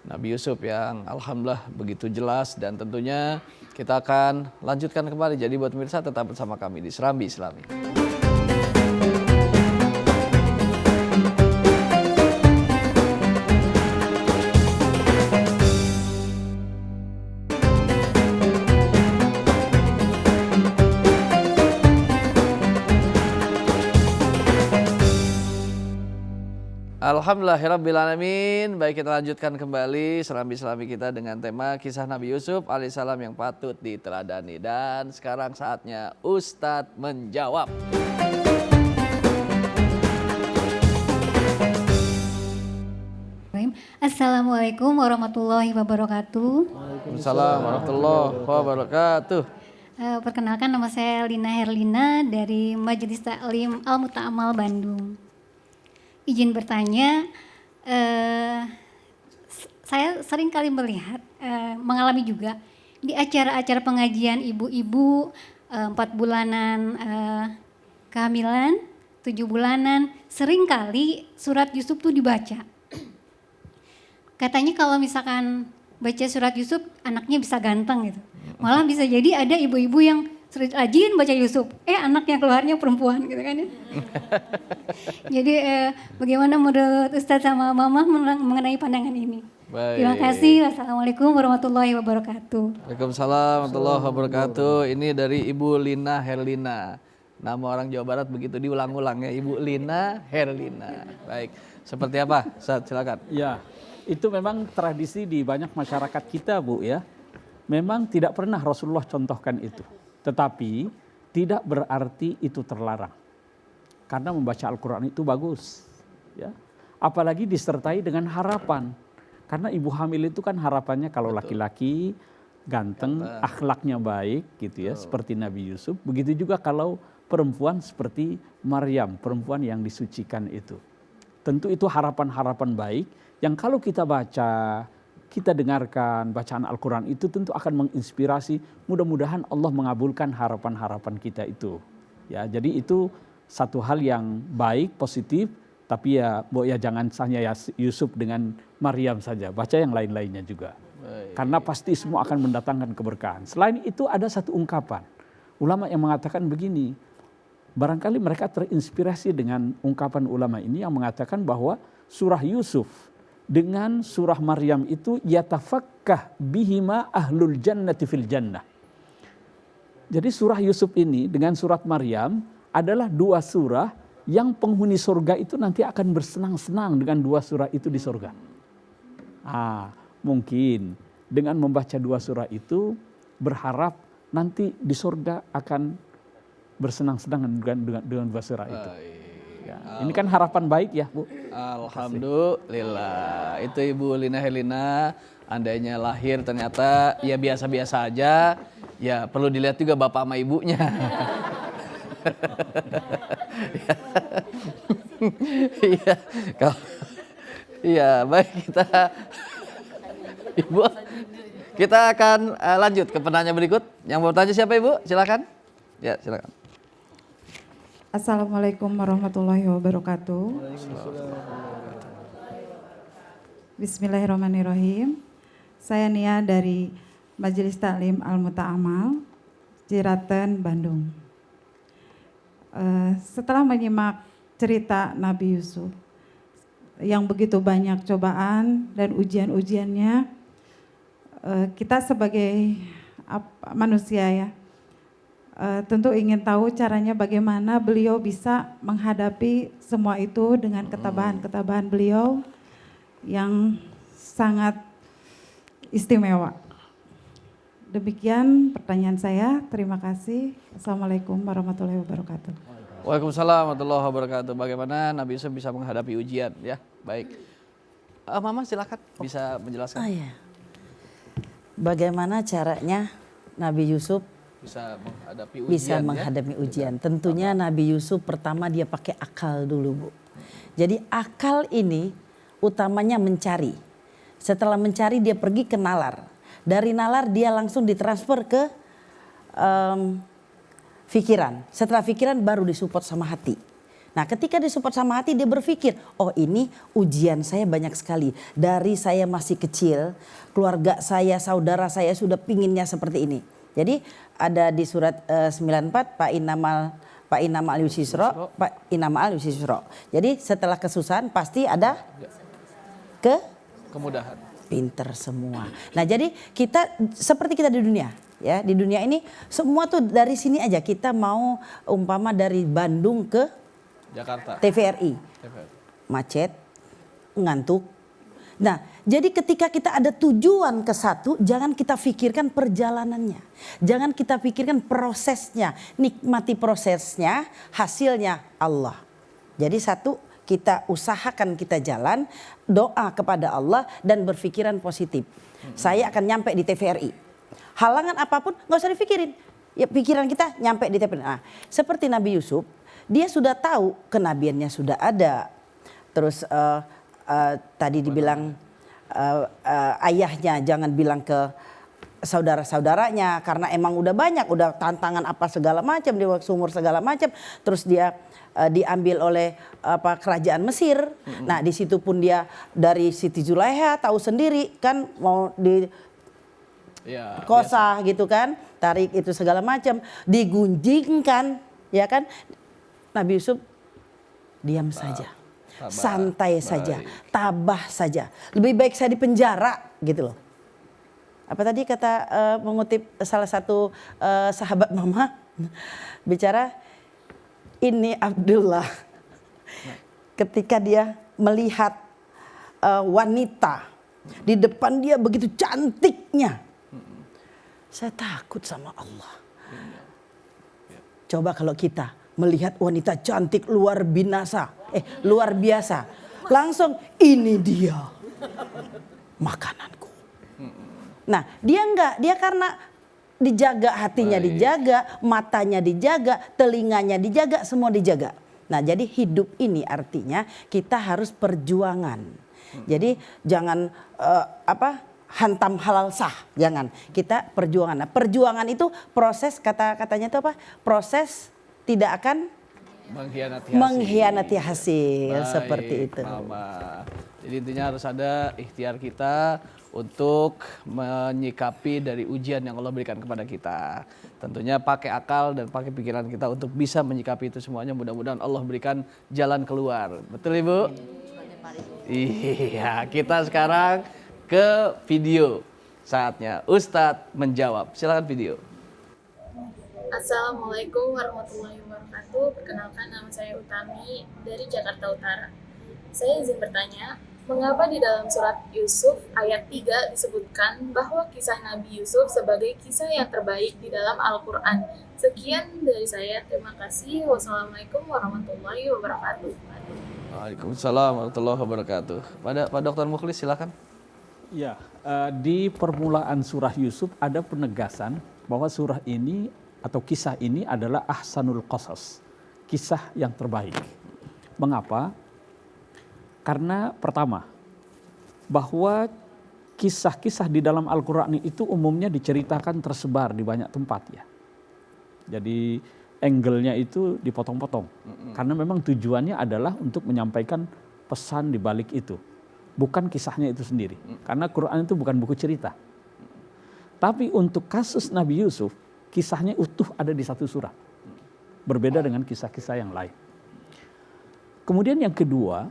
Nabi Yusuf yang alhamdulillah begitu jelas, dan tentunya kita akan lanjutkan kembali. Jadi buat pemirsa tetap bersama kami di Serambi Islami. Alhamdulillahirrabbilalamin. Baik, kita lanjutkan kembali serambi-serambi kita dengan tema kisah Nabi Yusuf alaihissalam yang patut diteladani. Dan sekarang saatnya Ustadz menjawab. Assalamualaikum warahmatullahi wabarakatuh. Waalaikumsalam warahmatullahi wabarakatuh. Perkenalkan, nama saya Lina Herlina dari Majelis Taklim Al-Muta'amal Bandung. Izin bertanya, saya sering kali melihat, mengalami juga di acara-acara pengajian ibu-ibu 4 bulanan kehamilan, 7 bulanan, sering kali surat Yusuf tuh dibaca. Katanya kalau misalkan baca surat Yusuf anaknya bisa ganteng gitu. Malah bisa jadi ada ibu-ibu yang rajin baca Yusuf, anaknya keluarnya perempuan gitu kan ya. Jadi bagaimana menurut Ustadz sama Mama mengenai pandangan ini? Baik. Terima kasih. Wassalamualaikum warahmatullahi wabarakatuh. Waalaikumsalam warahmatullahi wabarakatuh. Ini dari Ibu Lina Herlina. Nama orang Jawa Barat begitu diulang-ulang ya, Ibu Lina Herlina. Baik, seperti apa? Ustadz, silakan. Ya, itu memang tradisi di banyak masyarakat kita, Bu ya. Memang tidak pernah Rasulullah contohkan itu. Tetapi tidak berarti itu terlarang. Karena membaca Al-Quran itu bagus. Ya. Apalagi disertai dengan harapan. Karena ibu hamil itu kan harapannya kalau laki-laki ganteng, akhlaknya baik gitu ya. Seperti Nabi Yusuf. Begitu juga kalau perempuan seperti Maryam, perempuan yang disucikan itu. Tentu itu harapan-harapan baik yang kalau kita baca, kita dengarkan bacaan Al-Quran itu tentu akan menginspirasi. Mudah-mudahan Allah mengabulkan harapan-harapan kita itu. Ya, jadi itu satu hal yang baik, positif. Tapi ya, jangan hanya ya Yusuf dengan Maryam saja. Baca yang lain-lainnya juga. Karena pasti semua akan mendatangkan keberkahan. Selain itu ada satu ungkapan. Ulama yang mengatakan begini. Barangkali mereka terinspirasi dengan ungkapan ulama ini yang mengatakan bahwa surah Yusuf dengan surah Maryam itu yatafakkah bihima ahlul jannati fil jannah. Jadi surah Yusuf ini dengan surat Maryam adalah 2 surah yang penghuni surga itu nanti akan bersenang-senang dengan 2 surah itu di surga. Mungkin dengan membaca 2 surah itu berharap nanti di surga akan bersenang-senang dengan 2 surah itu. Ya, ini kan harapan baik ya, Bu. Alhamdulillah. Itu Ibu Lina Herlina, andainya lahir ternyata ya biasa-biasa aja, ya perlu dilihat juga bapak sama ibunya. Iya, baik Ibu. Kita akan lanjut ke penanya berikut. Yang mau tanya siapa Ibu? Silakan. Ya, silakan. Assalamualaikum warahmatullahi wabarakatuh. Bismillahirrahmanirrahim. Saya Nia dari Majelis Taklim Al-Muta'amal, Ciraten, Bandung. Setelah menyimak cerita Nabi Yusuf yang begitu banyak cobaan dan ujian-ujiannya, kita sebagai manusia ya, tentu ingin tahu caranya bagaimana beliau bisa menghadapi semua itu dengan ketabahan-ketabahan beliau yang sangat istimewa. Demikian pertanyaan saya. Terima kasih. Assalamualaikum warahmatullahi wabarakatuh. Waalaikumsalam warahmatullahi wabarakatuh. Bagaimana Nabi Yusuf bisa menghadapi ujian ya? Baik. Mama silakan bisa menjelaskan. Bagaimana caranya Nabi Yusuf bisa menghadapi ujian. Tentunya Nabi Yusuf pertama dia pakai akal dulu, Bu. Jadi akal ini utamanya mencari. Setelah mencari dia pergi ke nalar. Dari nalar dia langsung ditransfer ke pikiran. Setelah pikiran baru disupport sama hati. Nah, ketika disupport sama hati dia berpikir, oh ini ujian saya banyak sekali. Dari saya masih kecil, keluarga saya, saudara saya sudah pinginnya seperti ini. Jadi ada di surat 94 Pak Inamal Yusisro. Jadi setelah kesusahan pasti ada kemudahan. Pinter semua. Nah, jadi kita seperti kita di dunia, ya. Di dunia ini semua tuh dari sini aja. Kita mau umpama dari Bandung ke Jakarta. TVRI. Macet, ngantuk. Nah, jadi ketika kita ada tujuan ke satu, jangan kita pikirkan perjalanannya. Jangan kita pikirkan prosesnya. Nikmati prosesnya, hasilnya Allah. Jadi satu, kita usahakan kita jalan, doa kepada Allah dan berpikiran positif. Saya akan nyampe di TVRI. Halangan apapun gak usah dipikirin. Ya, pikiran kita nyampe di TVRI. Nah, seperti Nabi Yusuf, dia sudah tahu kenabiannya sudah ada. Terus tadi dibilang ayahnya jangan bilang ke saudara-saudaranya karena emang udah banyak, udah tantangan apa segala macam, di sumur segala macam. Terus dia diambil oleh kerajaan Mesir. Nah, di situ pun dia dari Siti Zulaiha tahu sendiri kan mau di kosa gitu kan, tarik itu segala macam, digunjingkan, ya kan. Nabi Yusuf diam saja. Santai saja, tabah saja. Lebih baik saya di penjara gitu loh. Apa tadi kata mengutip salah satu sahabat mama bicara, ini Abdullah ketika dia melihat wanita di depan dia begitu cantiknya, saya takut sama Allah. Coba kalau kita melihat wanita cantik luar biasa, langsung ini dia makananku. Nah, dia enggak, dia karena dijaga hatinya, dijaga matanya, dijaga telinganya, dijaga semua dijaga. Nah, jadi hidup ini artinya kita harus perjuangan. Jadi jangan hantam halal sah, jangan. Kita perjuangan. Nah, perjuangan itu proses, katanya itu apa? Proses tidak akan mengkhianati hasil. Baik, seperti itu. Mama. Jadi intinya harus ada ikhtiar kita untuk menyikapi dari ujian yang Allah berikan kepada kita. Tentunya pakai akal dan pakai pikiran kita untuk bisa menyikapi itu semuanya. Mudah-mudahan Allah berikan jalan keluar. Betul Ibu? Iya, kita sekarang ke video. Saatnya Ustadz menjawab. Silakan video. Assalamualaikum warahmatullahi wabarakatuh. Perkenalkan, nama saya Utami dari Jakarta Utara. Saya izin bertanya, mengapa di dalam surat Yusuf ayat 3 disebutkan bahwa kisah Nabi Yusuf sebagai kisah yang terbaik di dalam Al-Quran? Sekian dari saya, terima kasih. Wassalamualaikum warahmatullahi wabarakatuh. Waalaikumsalam warahmatullahi wabarakatuh. Pak Dr. Mukhlis silakan. Ya, di permulaan surah Yusuf ada penegasan bahwa surah ini atau kisah ini adalah ahsanul qasas, kisah yang terbaik. Mengapa? Karena pertama, bahwa kisah-kisah di dalam Al-Quran itu umumnya diceritakan tersebar di banyak tempat ya. Jadi angle-nya itu dipotong-potong. Karena memang tujuannya adalah untuk menyampaikan pesan di balik itu. Bukan kisahnya itu sendiri. Karena Quran itu bukan buku cerita. Tapi untuk kasus Nabi Yusuf, kisahnya utuh ada di satu surat. Berbeda dengan kisah-kisah yang lain. Kemudian yang kedua,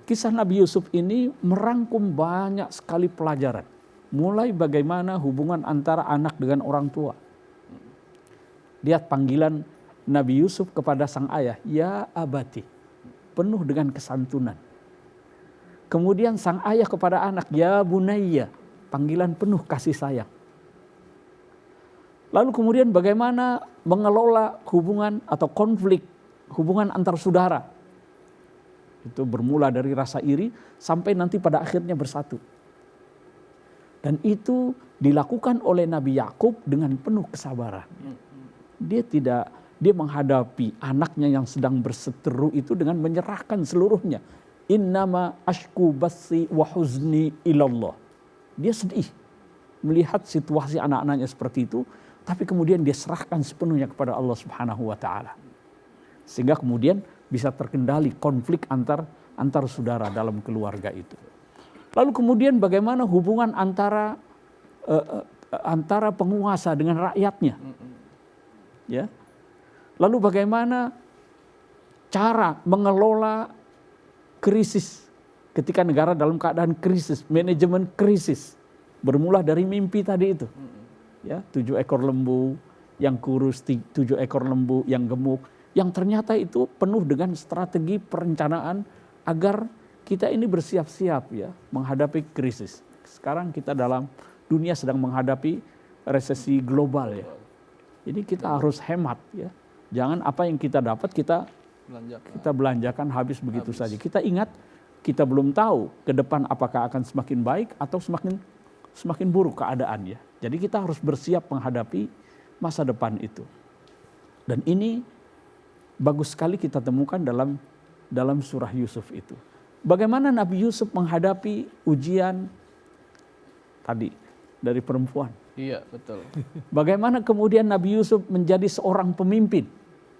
kisah Nabi Yusuf ini merangkum banyak sekali pelajaran. Mulai bagaimana hubungan antara anak dengan orang tua. Lihat panggilan Nabi Yusuf kepada sang ayah, ya abati. Penuh dengan kesantunan. Kemudian sang ayah kepada anak, ya bunayya. Panggilan penuh kasih sayang. Lalu kemudian bagaimana mengelola hubungan atau konflik hubungan antar saudara. Itu bermula dari rasa iri sampai nanti pada akhirnya bersatu. Dan itu dilakukan oleh Nabi Yakub dengan penuh kesabaran. Dia menghadapi anaknya yang sedang berseteru itu dengan menyerahkan seluruhnya. Innama ashku bassi wa huzni ilallah. Dia sedih melihat situasi anak-anaknya seperti itu. Tapi kemudian dia serahkan sepenuhnya kepada Allah Subhanahu wa Ta'ala. Sehingga kemudian bisa terkendali konflik antar saudara dalam keluarga itu. Lalu kemudian bagaimana hubungan antara penguasa dengan rakyatnya. Ya. Lalu bagaimana cara mengelola krisis ketika negara dalam keadaan krisis, manajemen krisis. Bermula dari mimpi tadi itu. Ya, 7 ekor lembu yang kurus, 7 ekor lembu yang gemuk, yang ternyata itu penuh dengan strategi perencanaan agar kita ini bersiap-siap ya menghadapi krisis. Sekarang kita dunia sedang menghadapi resesi global ya. Jadi kita harus hemat ya. Jangan apa yang kita dapat kita belanjakan habis begitu saja. Kita ingat kita belum tahu ke depan apakah akan semakin baik atau semakin buruk keadaan ya. Jadi kita harus bersiap menghadapi masa depan itu. Dan ini bagus sekali kita temukan dalam surah Yusuf itu. Bagaimana Nabi Yusuf menghadapi ujian tadi dari perempuan. Iya, betul. Bagaimana kemudian Nabi Yusuf menjadi seorang pemimpin.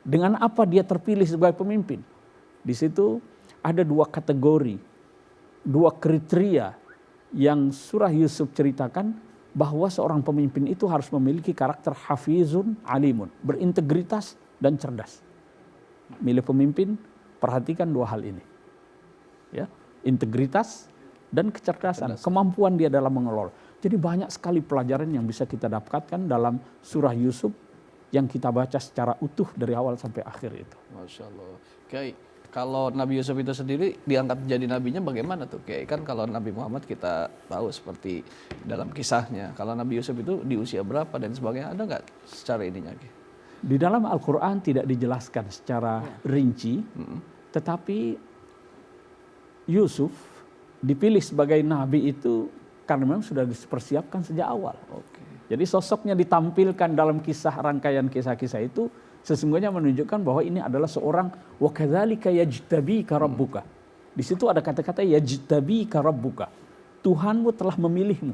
Dengan apa dia terpilih sebagai pemimpin. Di situ ada 2 kategori, 2 kriteria yang surah Yusuf ceritakan bahwa seorang pemimpin itu harus memiliki karakter hafizun alimun, berintegritas dan cerdas. Milih pemimpin, perhatikan 2 hal ini. Ya, integritas dan kecerdasan, kemampuan dia dalam mengelola. Jadi banyak sekali pelajaran yang bisa kita dapatkan dalam surah Yusuf yang kita baca secara utuh dari awal sampai akhir itu. Masya Allah. Oke, kalau Nabi Yusuf itu sendiri diangkat jadi nabinya bagaimana tuh? Kayak kan kalau Nabi Muhammad kita tahu seperti dalam kisahnya. Kalau Nabi Yusuf itu di usia berapa dan sebagainya, ada nggak secara ininya? Di dalam Al-Quran tidak dijelaskan secara rinci, tetapi Yusuf dipilih sebagai nabi itu karena memang sudah dipersiapkan sejak awal. Jadi sosoknya ditampilkan dalam rangkaian kisah-kisah itu sesungguhnya menunjukkan bahwa ini adalah seorang wa kadzalika yajtabika rabbuka. Di situ ada kata-kata yajtabika rabbuka. Tuhanmu telah memilihmu.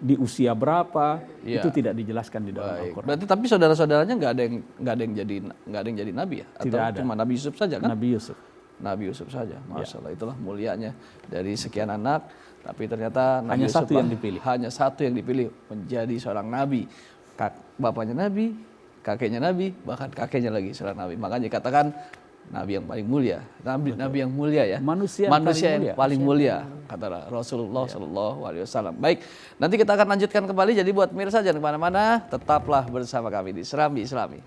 Di usia berapa itu tidak dijelaskan di dalam Al-Qur'an. Berarti tapi saudara-saudaranya nggak ada yang jadi nabi ya? Atau Tidak ada. Cuma Nabi Yusuf saja kan? Nabi Yusuf saja. Masya Allah, itulah mulianya dari sekian anak. Tapi ternyata Nabi hanya Yusuf satu yang dipilih. Hanya satu yang dipilih menjadi seorang nabi. Bapaknya nabi, kakeknya nabi, bahkan kakeknya lagi seorang nabi. Makanya dikatakan nabi yang paling mulia, nabi yang mulia ya. Manusia yang paling mulia kata Rasulullah SAW. Baik, nanti kita akan lanjutkan kembali. Jadi buat pemirsa jangan kemana-mana, tetaplah bersama kami di Serambi Islami.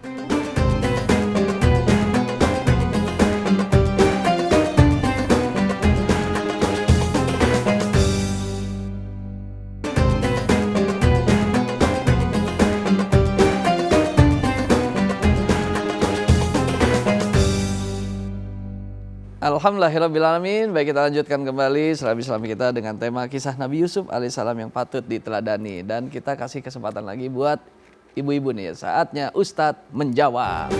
Alhamdulillahirrabbilalamin. Baik, kita lanjutkan kembali Serambi kita dengan tema kisah Nabi Yusuf alaihissalam yang patut diteladani. Dan kita kasih kesempatan lagi buat ibu-ibu nih, saatnya Ustadz menjawab.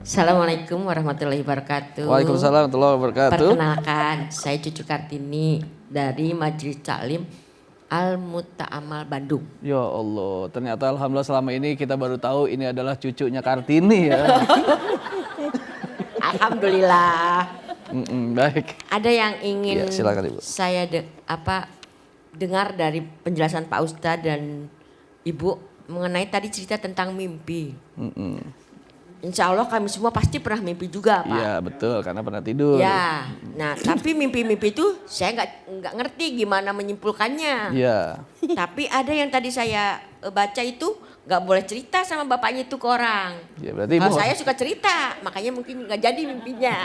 Assalamualaikum warahmatullahi wabarakatuh. Waalaikumsalam warahmatullahi wabarakatuh. Perkenalkan, saya Cucu Kartini dari Majelis Taklim Al-Muta'amal Bandung. Ya Allah, ternyata alhamdulillah selama ini kita baru tahu ini adalah cucunya Kartini ya. Alhamdulillah. Baik. Ada yang ingin ya, silakan, Ibu. Saya dengar dari penjelasan Pak Ustadz dan Ibu mengenai tadi cerita tentang mimpi. Insya Allah kami semua pasti pernah mimpi juga, Pak. Iya betul, karena pernah tidur. Ya, nah tapi mimpi-mimpi itu saya nggak ngerti gimana menyimpulkannya. Iya. Tapi ada yang tadi saya baca itu nggak boleh cerita sama bapaknya itu ke orang. Ya, berarti kalau saya suka cerita, makanya mungkin nggak jadi mimpinya.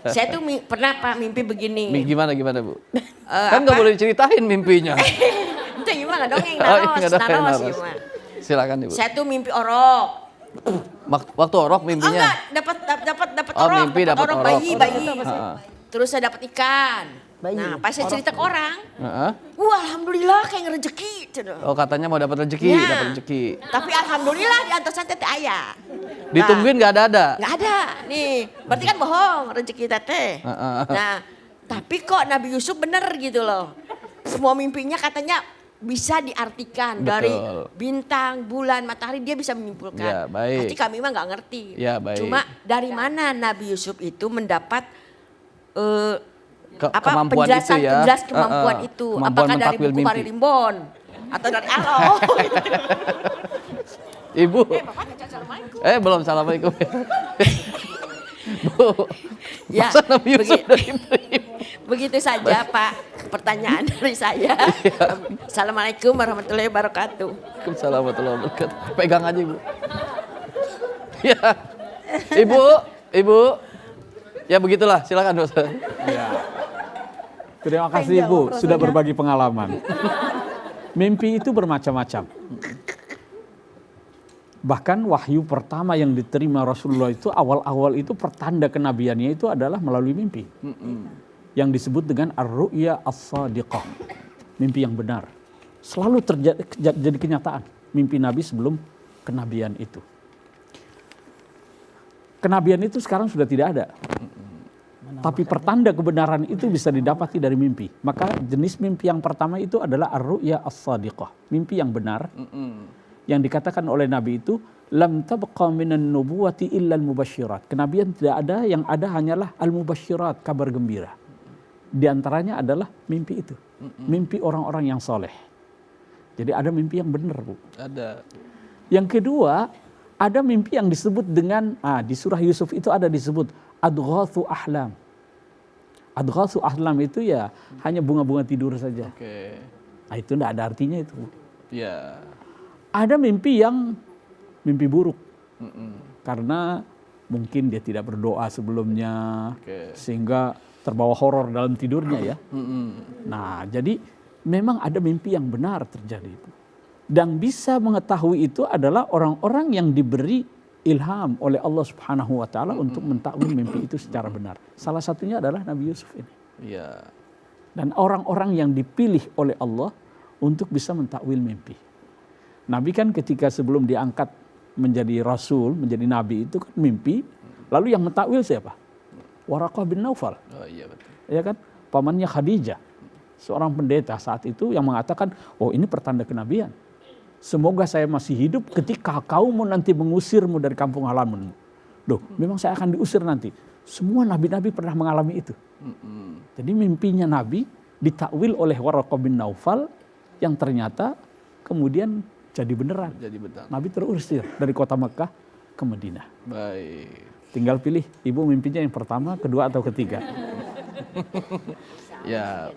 Saya tuh pernah Pak mimpi begini. Gimana Bu? Kan nggak boleh diceritain mimpinya. Itu gimana dongeng naros gimana? Silakan Ibu. Saya tuh mimpi orok. Waktu orok mimpinya? Dapat orok, dapat orok bayi. Terus saya dapat ikan. Nah, pas saya cerita ke orang, wah alhamdulillah kayak ngerejeki. Oh katanya mau dapat rezeki, dapat rezeki. Tapi alhamdulillah di antosan tete ayah. Ditungguin nggak ada? Nggak ada, nih berarti kan bohong rezeki tete. Nah, tapi kok Nabi Yusuf bener gitu loh. Semua mimpinya katanya bisa diartikan. Betul. Dari bintang, bulan, matahari dia bisa menyimpulkan. Ya, baik. Pasti kami mah nggak ngerti. Ya, baik. Cuma dari mana Nabi Yusuf itu mendapat penjelasan itu ya? Penjelas kemampuan itu. Apakah dari buku Marilimbon atau dari Allah? Ibu. Belum assalamualaikum. Bu. Ya, masa Nabi Yusuf begitu saja Pak. Pertanyaan dari saya. Assalamualaikum warahmatullahi wabarakatuh. Waalaikumsalam warahmatullahi wabarakatuh. Pegang aja Ibu. Ya, Ibu. Ya begitulah, silakan Ustaz. Ya. Terima kasih Ibu sudah berbagi pengalaman. Mimpi itu bermacam-macam. Bahkan wahyu pertama yang diterima Rasulullah itu awal-awal itu pertanda kenabiannya itu adalah melalui mimpi. Yang disebut dengan ar-ru'ya as-sadiqah. Mimpi yang benar. Selalu terjadi kenyataan. Mimpi Nabi sebelum kenabian itu. Kenabian itu sekarang sudah tidak ada. Tapi pertanda kebenaran itu bisa didapati dari mimpi. Maka jenis mimpi yang pertama itu adalah ar-ru'ya as-sadiqah. Mimpi yang benar. Yang dikatakan oleh Nabi itu, lam tabqa minan nubuwati illa al-mubasyirat. Kenabian tidak ada, yang ada hanyalah al-mubasyirat, kabar gembira. Di antaranya adalah mimpi itu. Mimpi orang-orang yang soleh. Jadi ada mimpi yang benar, Bu. Ada. Yang kedua, ada mimpi yang disebut dengan, di surah Yusuf itu ada disebut adghatsu ahlam. Adghatsu ahlam itu ya hanya bunga-bunga tidur saja. Oke. Nah, itu tidak ada artinya itu. Ya. Ada mimpi yang mimpi buruk. Karena mungkin dia tidak berdoa sebelumnya, sehingga terbawa horor dalam tidurnya ya. Nah, jadi memang ada mimpi yang benar terjadi itu. Dan bisa mengetahui itu adalah orang-orang yang diberi ilham oleh Allah Subhanahu wa taala untuk mentakwil mimpi itu secara benar. Salah satunya adalah Nabi Yusuf ini. Iya. Dan orang-orang yang dipilih oleh Allah untuk bisa mentakwil mimpi. Nabi kan ketika sebelum diangkat menjadi rasul, menjadi nabi itu kan mimpi. Lalu yang mentakwil siapa? Waraqah bin Naufal. Oh iya betul. Ya kan? Pamannya Khadijah. Seorang pendeta saat itu yang mengatakan, oh ini pertanda kenabian. Semoga saya masih hidup ketika kaummu nanti mengusirmu dari kampung halamanmu. Loh, memang saya akan diusir nanti. Semua nabi-nabi pernah mengalami itu. Jadi mimpinya Nabi ditakwil oleh Waraqah bin Naufal yang ternyata kemudian jadi beneran. Jadi benar. Nabi terusir dari kota Mekah ke Madinah. Baik. Tinggal pilih ibu mimpinya yang pertama, kedua atau ketiga. Ya.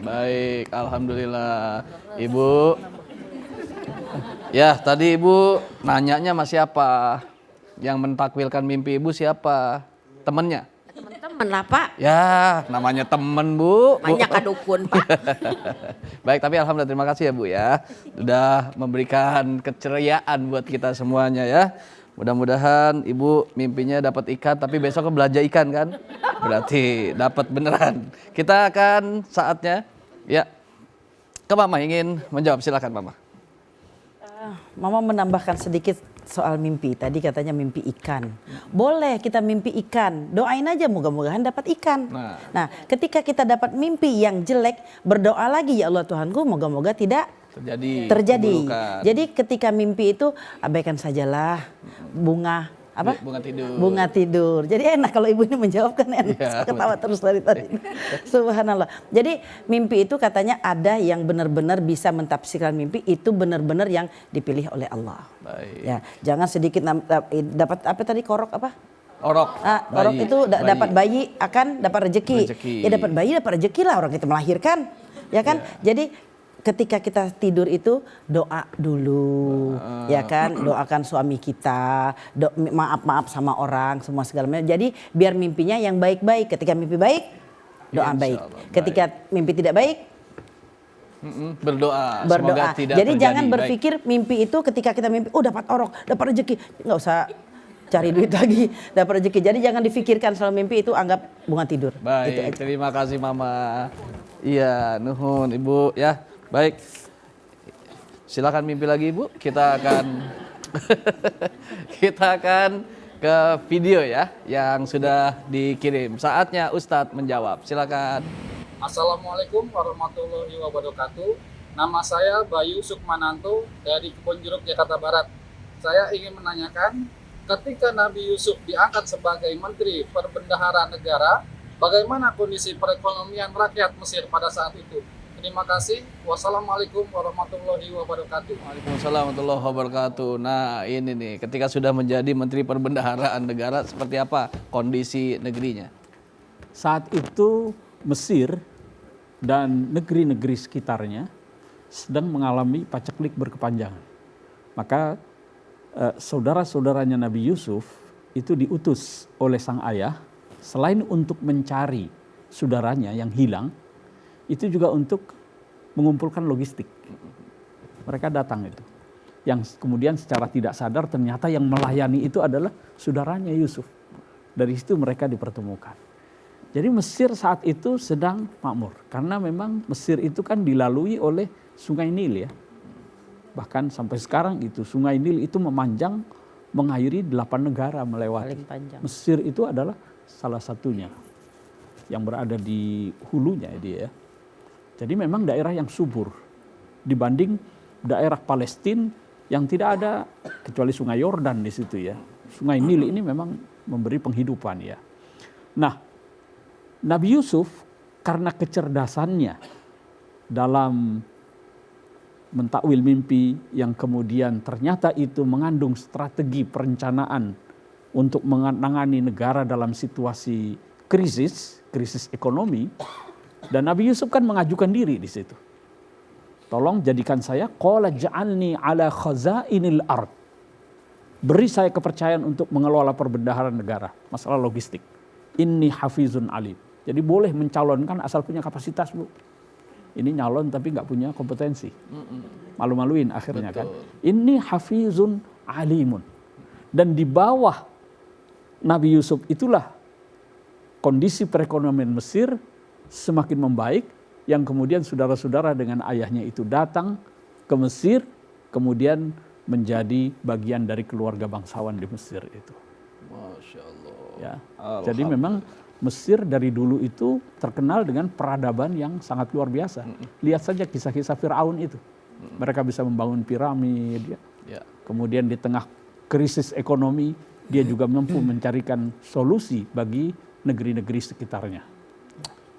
Baik, alhamdulillah. Ibu. Ya, tadi Ibu nanyanya sama siapa? Yang mentakwilkan mimpi Ibu siapa? Temennya? Teman-teman lah Pak. Ya, namanya temen Bu. Banyak kadukun Pak. Baik, tapi alhamdulillah terima kasih ya Bu ya. Sudah memberikan keceriaan buat kita semuanya ya. Mudah-mudahan Ibu mimpinya dapat ikan, tapi besok belanja ikan kan? Berarti dapat beneran. Kita akan saatnya ya ke Mama ingin menjawab, silakan Mama. Mama menambahkan sedikit soal mimpi. Tadi katanya mimpi ikan. Boleh kita mimpi ikan. Doain aja moga-mogahan dapat ikan. Nah, ketika kita dapat mimpi yang jelek, berdoa lagi, ya Allah Tuhanku moga-moga tidak terjadi. Keburukan. Jadi ketika mimpi itu abaikan sajalah bunga apa? Bunga tidur. Jadi enak kalau ibu ini menjawab kan enak. Ya, ketawa terus dari tadi. Subhanallah. Jadi mimpi itu katanya ada yang benar-benar bisa mentafsirkan mimpi itu benar-benar yang dipilih oleh Allah. Baik. Ya, jangan sedikit dapat apa tadi korok apa? Orok. Orok itu dapat bayi akan dapat rezeki. Ya dapat bayi dapat rezeki lah, orang kita melahirkan. Ya kan? Ya. Jadi ketika kita tidur itu doa dulu, ya kan, doakan suami kita, maaf sama orang, semua segala macam. Jadi biar mimpinya yang baik-baik. Ketika mimpi baik, doa baik. Ketika mimpi tidak baik, berdoa. Semoga tidak jadi terjadi. Jangan berpikir mimpi itu ketika kita mimpi, dapat orok, dapat rezeki, nggak usah cari duit lagi, dapat rezeki. Jadi jangan difikirkan soal mimpi itu, anggap bunga tidur. Baik, gitu aja. Terima kasih Mama. Iya, nuhun Ibu ya. Baik, silakan mimpi lagi Ibu. Kita akan ke video ya yang sudah dikirim. Saatnya Ustadz menjawab. Silakan. Assalamualaikum warahmatullahi wabarakatuh. Nama saya Bayu Sukmananto dari Kebonjeruk, Jakarta Barat. Saya ingin menanyakan, ketika Nabi Yusuf diangkat sebagai Menteri Perbendaharaan Negara, bagaimana kondisi perekonomian rakyat Mesir pada saat itu? Terima kasih. Wassalamualaikum warahmatullahi wabarakatuh. Waalaikumsalam warahmatullahi wabarakatuh. Nah ini nih, ketika sudah menjadi Menteri Perbendaharaan Negara, seperti apa kondisi negerinya? Saat itu Mesir dan negeri-negeri sekitarnya sedang mengalami paceklik berkepanjangan. Maka saudara-saudaranya Nabi Yusuf itu diutus oleh sang ayah selain untuk mencari saudaranya yang hilang, itu juga untuk mengumpulkan logistik. Mereka datang itu. Yang kemudian secara tidak sadar ternyata yang melayani itu adalah saudaranya Yusuf. Dari situ mereka dipertemukan. Jadi Mesir saat itu sedang makmur. Karena memang Mesir itu kan dilalui oleh Sungai Nil ya. Bahkan sampai sekarang itu Sungai Nil itu memanjang mengairi 8 negara melewati. Paling panjang. Mesir itu adalah salah satunya yang berada di hulunya dia ya. Jadi memang daerah yang subur dibanding daerah Palestina yang tidak ada kecuali Sungai Yordan di situ ya. Sungai Nil ini memang memberi penghidupan ya. Nah, Nabi Yusuf karena kecerdasannya dalam mentakwil mimpi yang kemudian ternyata itu mengandung strategi perencanaan untuk menangani negara dalam situasi krisis ekonomi, dan Nabi Yusuf kan mengajukan diri di situ. Tolong jadikan saya, qala ja'alni ala khazainil ard. Beri saya kepercayaan untuk mengelola perbendaharaan negara, masalah logistik. Inni hafizun alim. Jadi boleh mencalonkan asal punya kapasitas, Bu. Ini nyalon tapi nggak punya kompetensi. Malu-maluin akhirnya. Betul. Kan. Inni hafizun alimun. Dan di bawah Nabi Yusuf itulah kondisi perekonomian Mesir semakin membaik, yang kemudian saudara-saudara dengan ayahnya itu datang ke Mesir, kemudian menjadi bagian dari keluarga bangsawan di Mesir itu. Masya Allah. Ya. Jadi memang Mesir dari dulu itu terkenal dengan peradaban yang sangat luar biasa. Lihat saja kisah-kisah Firaun itu. Mereka bisa membangun piramid. Ya. Kemudian di tengah krisis ekonomi, dia juga mampu mencarikan solusi bagi negeri-negeri sekitarnya.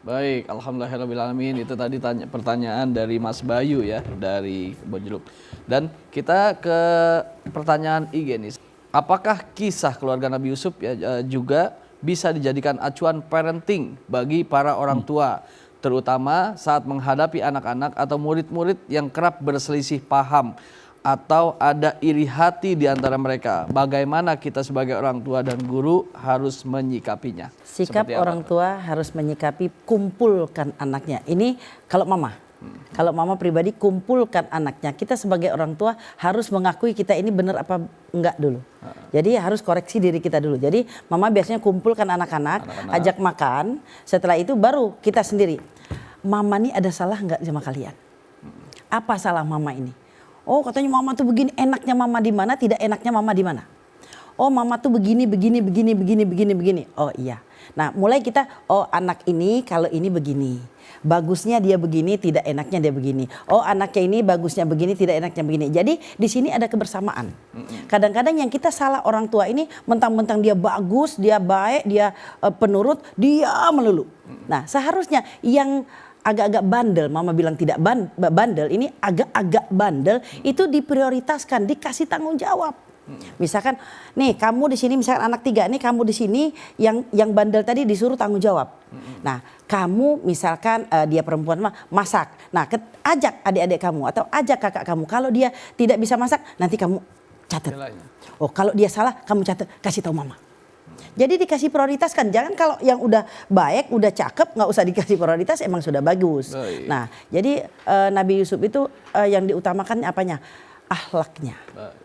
Baik, alhamdulillahirrahmanirrahim. Itu tadi pertanyaan dari Mas Bayu ya, dari Kebonjeruk. Dan kita ke pertanyaan IG nih. Apakah kisah keluarga Nabi Yusuf ya juga bisa dijadikan acuan parenting bagi para orang tua, terutama saat menghadapi anak-anak atau murid-murid yang kerap berselisih paham atau ada iri hati di antara mereka? Bagaimana kita sebagai orang tua dan guru harus menyikapinya? Sikap orang tua harus menyikapi kumpulkan anaknya. Ini kalau mama. Kalau mama pribadi kumpulkan anaknya. Kita sebagai orang tua harus mengakui kita ini benar apa enggak dulu. Jadi harus koreksi diri kita dulu. Jadi mama biasanya kumpulkan anak-anak, ajak makan. Setelah itu baru kita sendiri. Mama ini ada salah enggak sama kalian? Apa salah mama ini? Oh katanya mama tuh begini, enaknya mama di mana, tidak enaknya mama di mana. Oh mama tuh begini. Oh iya. Nah mulai kita, oh anak ini kalau ini begini. Bagusnya dia begini, tidak enaknya dia begini. Oh anaknya ini bagusnya begini, tidak enaknya begini. Jadi di sini ada kebersamaan. Kadang-kadang yang kita salah orang tua ini mentang-mentang dia bagus, dia baik, dia penurut, dia melulu. Nah seharusnya yang agak-agak bandel, mama bilang tidak bandel, ini agak-agak bandel, itu diprioritaskan, dikasih tanggung jawab. Misalkan, nih kamu di sini, misalkan anak 3, nih kamu di sini yang bandel tadi disuruh tanggung jawab. Nah, kamu misalkan dia perempuan masak. Nah, ajak adik-adik kamu atau ajak kakak kamu. Kalau dia tidak bisa masak, nanti kamu catat. Oh, kalau dia salah, kamu catat, kasih tahu mama. Jadi dikasih prioritaskan, jangan kalau yang udah baik, udah cakep, nggak usah dikasih prioritas, emang sudah bagus. Baik. Nah, jadi Nabi Yusuf itu yang diutamakan apanya? Akhlaknya. Baik.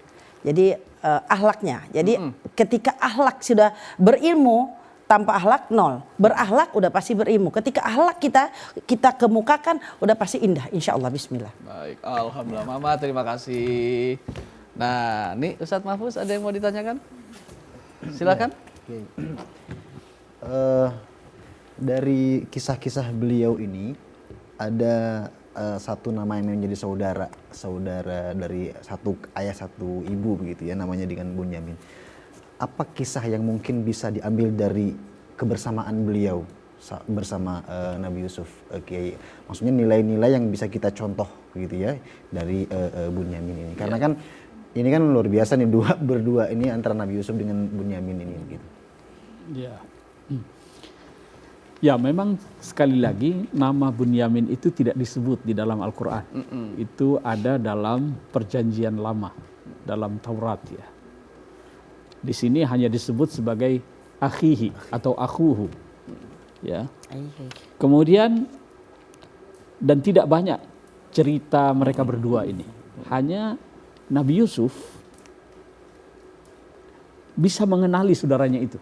Jadi akhlaknya. Jadi ketika akhlak sudah berilmu, tanpa akhlak nol. Berakhlak udah pasti berilmu. Ketika akhlak kita kemukakan, udah pasti indah. Insya Allah, Bismillah. Baik, alhamdulillah. Mama terima kasih. Nah, nih Ustadz Mahfuz ada yang mau ditanyakan? Silakan. Dari kisah-kisah beliau ini ada satu nama yang menjadi saudara dari satu ayah satu ibu begitu ya, namanya dengan Bunyamin. Apa kisah yang mungkin bisa diambil dari kebersamaan beliau bersama Nabi Yusuf, Kiai? Maksudnya nilai-nilai yang bisa kita contoh gitu ya dari Bunyamin ini. Karena kan ini kan luar biasa nih berdua ini antara Nabi Yusuf dengan Bunyamin ini gitu. Ya memang sekali lagi nama Bunyamin itu tidak disebut di dalam Al-Quran. Itu ada dalam perjanjian lama, dalam Taurat ya. Di sini hanya disebut sebagai akhihi atau akhuhu. Ya. Kemudian dan tidak banyak cerita mereka berdua ini. Hanya Nabi Yusuf bisa mengenali saudaranya itu.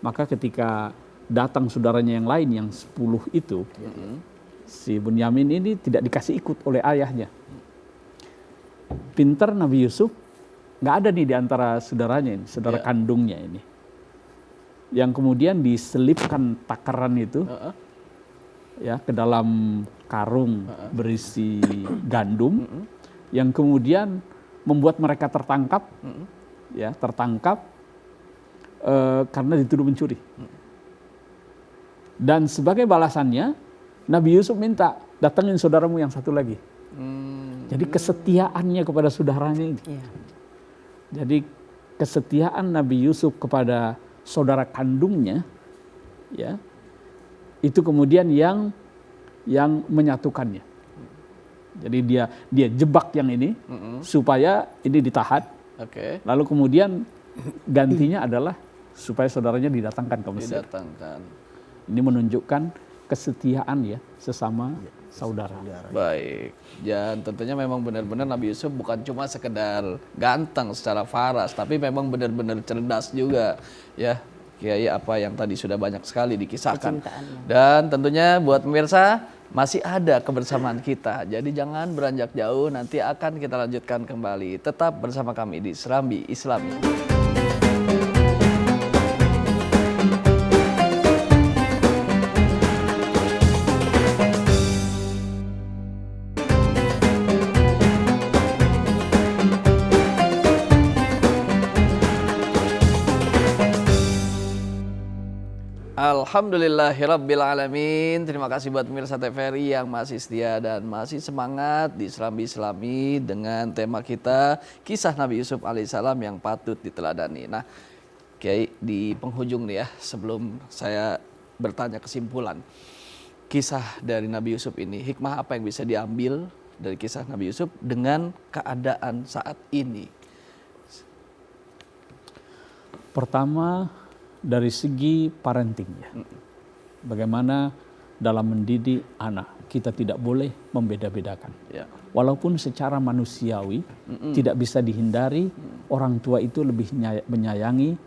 Maka ketika datang saudaranya yang lain yang 10 itu, si Bunyamin ini tidak dikasih ikut oleh ayahnya. Pintar Nabi Yusuf, nggak ada nih di antara saudaranya ini, saudara kandungnya ini. Yang kemudian diselipkan takaran itu ya ke dalam karung berisi gandum yang kemudian membuat mereka tertangkap karena dituduh mencuri. Dan sebagai balasannya Nabi Yusuf minta, datangin saudaramu yang satu lagi. Jadi kesetiaannya kepada saudaranya ini. Jadi kesetiaan Nabi Yusuf kepada saudara kandungnya, ya, itu kemudian yang menyatukannya. Jadi dia jebak yang ini supaya ini ditahan. Lalu kemudian gantinya adalah supaya saudaranya didatangkan ke Mesir. Ini menunjukkan kesetiaan ya sesama saudara. Baik, dan tentunya memang benar-benar Nabi Yusuf bukan cuma sekedar ganteng secara faras, tapi memang benar-benar cerdas juga, ya. Kiai apa yang tadi sudah banyak sekali dikisahkan. Dan tentunya buat pemirsa masih ada kebersamaan kita. Jadi jangan beranjak jauh, nanti akan kita lanjutkan kembali. Tetap bersama kami di Serambi Islami. Alhamdulillahirrabbilalamin. Terima kasih buat pemirsa TVRI yang masih setia dan masih semangat di Serambi Islami dengan tema kita kisah Nabi Yusuf alaihissalam yang patut diteladani. Nah, Kiai, di penghujung nih ya, sebelum saya bertanya kesimpulan kisah dari Nabi Yusuf ini, hikmah apa yang bisa diambil dari kisah Nabi Yusuf dengan keadaan saat ini? Pertama, dari segi parenting ya. Bagaimana dalam mendidik anak kita tidak boleh membeda-bedakan. Walaupun secara manusiawi tidak bisa dihindari orang tua itu lebih menyayangi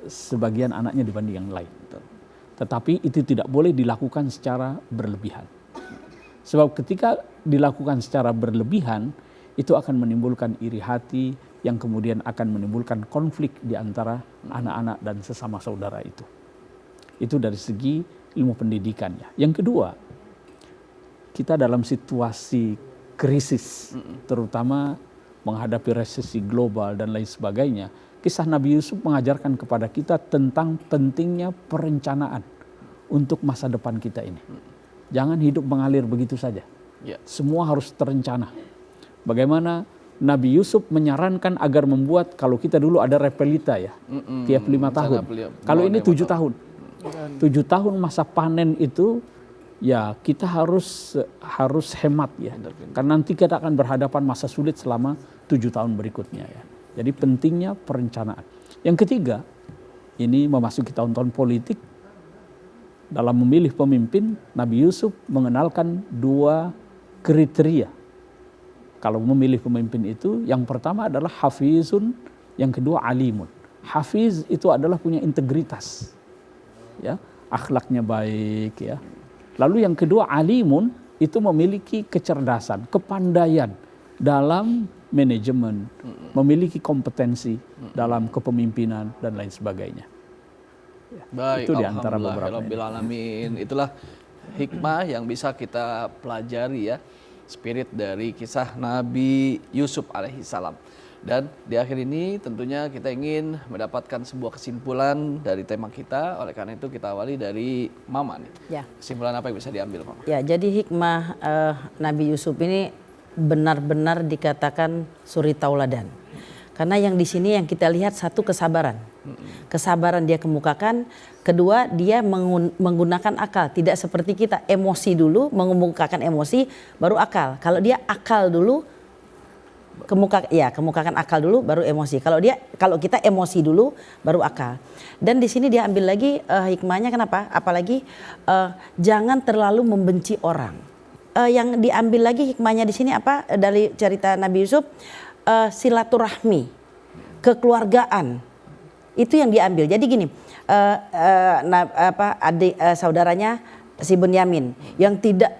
sebagian anaknya dibanding yang lain. Tetapi itu tidak boleh dilakukan secara berlebihan. Sebab ketika dilakukan secara berlebihan itu akan menimbulkan iri hati yang kemudian akan menimbulkan konflik di antara anak-anak dan sesama saudara itu. Itu dari segi ilmu pendidikannya. Yang kedua, kita dalam situasi krisis, terutama menghadapi resesi global dan lain sebagainya. Kisah Nabi Yusuf mengajarkan kepada kita tentang pentingnya perencanaan untuk masa depan kita ini. Jangan hidup mengalir begitu saja. Semua harus terencana. Bagaimana Nabi Yusuf menyarankan agar membuat, kalau kita dulu ada repelita ya, tiap 5 tahun. Kalau ini 7 tahun. 7 tahun masa panen itu, ya kita harus hemat ya. Karena nanti kita akan berhadapan masa sulit selama 7 tahun berikutnya ya. Jadi pentingnya perencanaan. Yang ketiga, ini memasuki tahun-tahun politik. Dalam memilih pemimpin, Nabi Yusuf mengenalkan 2 kriteria. Kalau memilih pemimpin itu, yang pertama adalah hafizun, yang kedua alimun. Hafiz itu adalah punya integritas, ya, akhlaknya baik, ya. Lalu yang kedua alimun itu memiliki kecerdasan, kepandaian dalam manajemen, memiliki kompetensi dalam kepemimpinan dan lain sebagainya. Ya, baik, itu diantara beberapa. Itulah hikmah yang bisa kita pelajari ya. Spirit dari kisah Nabi Yusuf alaihissalam. Dan di akhir ini tentunya kita ingin mendapatkan sebuah kesimpulan dari tema kita. Oleh karena itu kita awali dari Mama nih. Ya. Kesimpulan apa yang bisa diambil, Mama? Ya, jadi hikmah Nabi Yusuf ini benar-benar dikatakan suri tauladan. Karena yang di sini yang kita lihat satu kesabaran. Kesabaran dia kemukakan, kedua dia menggunakan akal, tidak seperti kita emosi dulu, mengemukakan emosi baru akal. Kalau dia akal dulu kemukakan akal dulu baru emosi. Kalau kita emosi dulu baru akal. Dan di sini dia ambil lagi hikmahnya kenapa? Apalagi jangan terlalu membenci orang. Yang diambil lagi hikmahnya di sini apa dari cerita Nabi Yusuf? Silaturahmi, kekeluargaan. Itu yang diambil. Jadi gini, adik saudaranya si Bunyamin yang tidak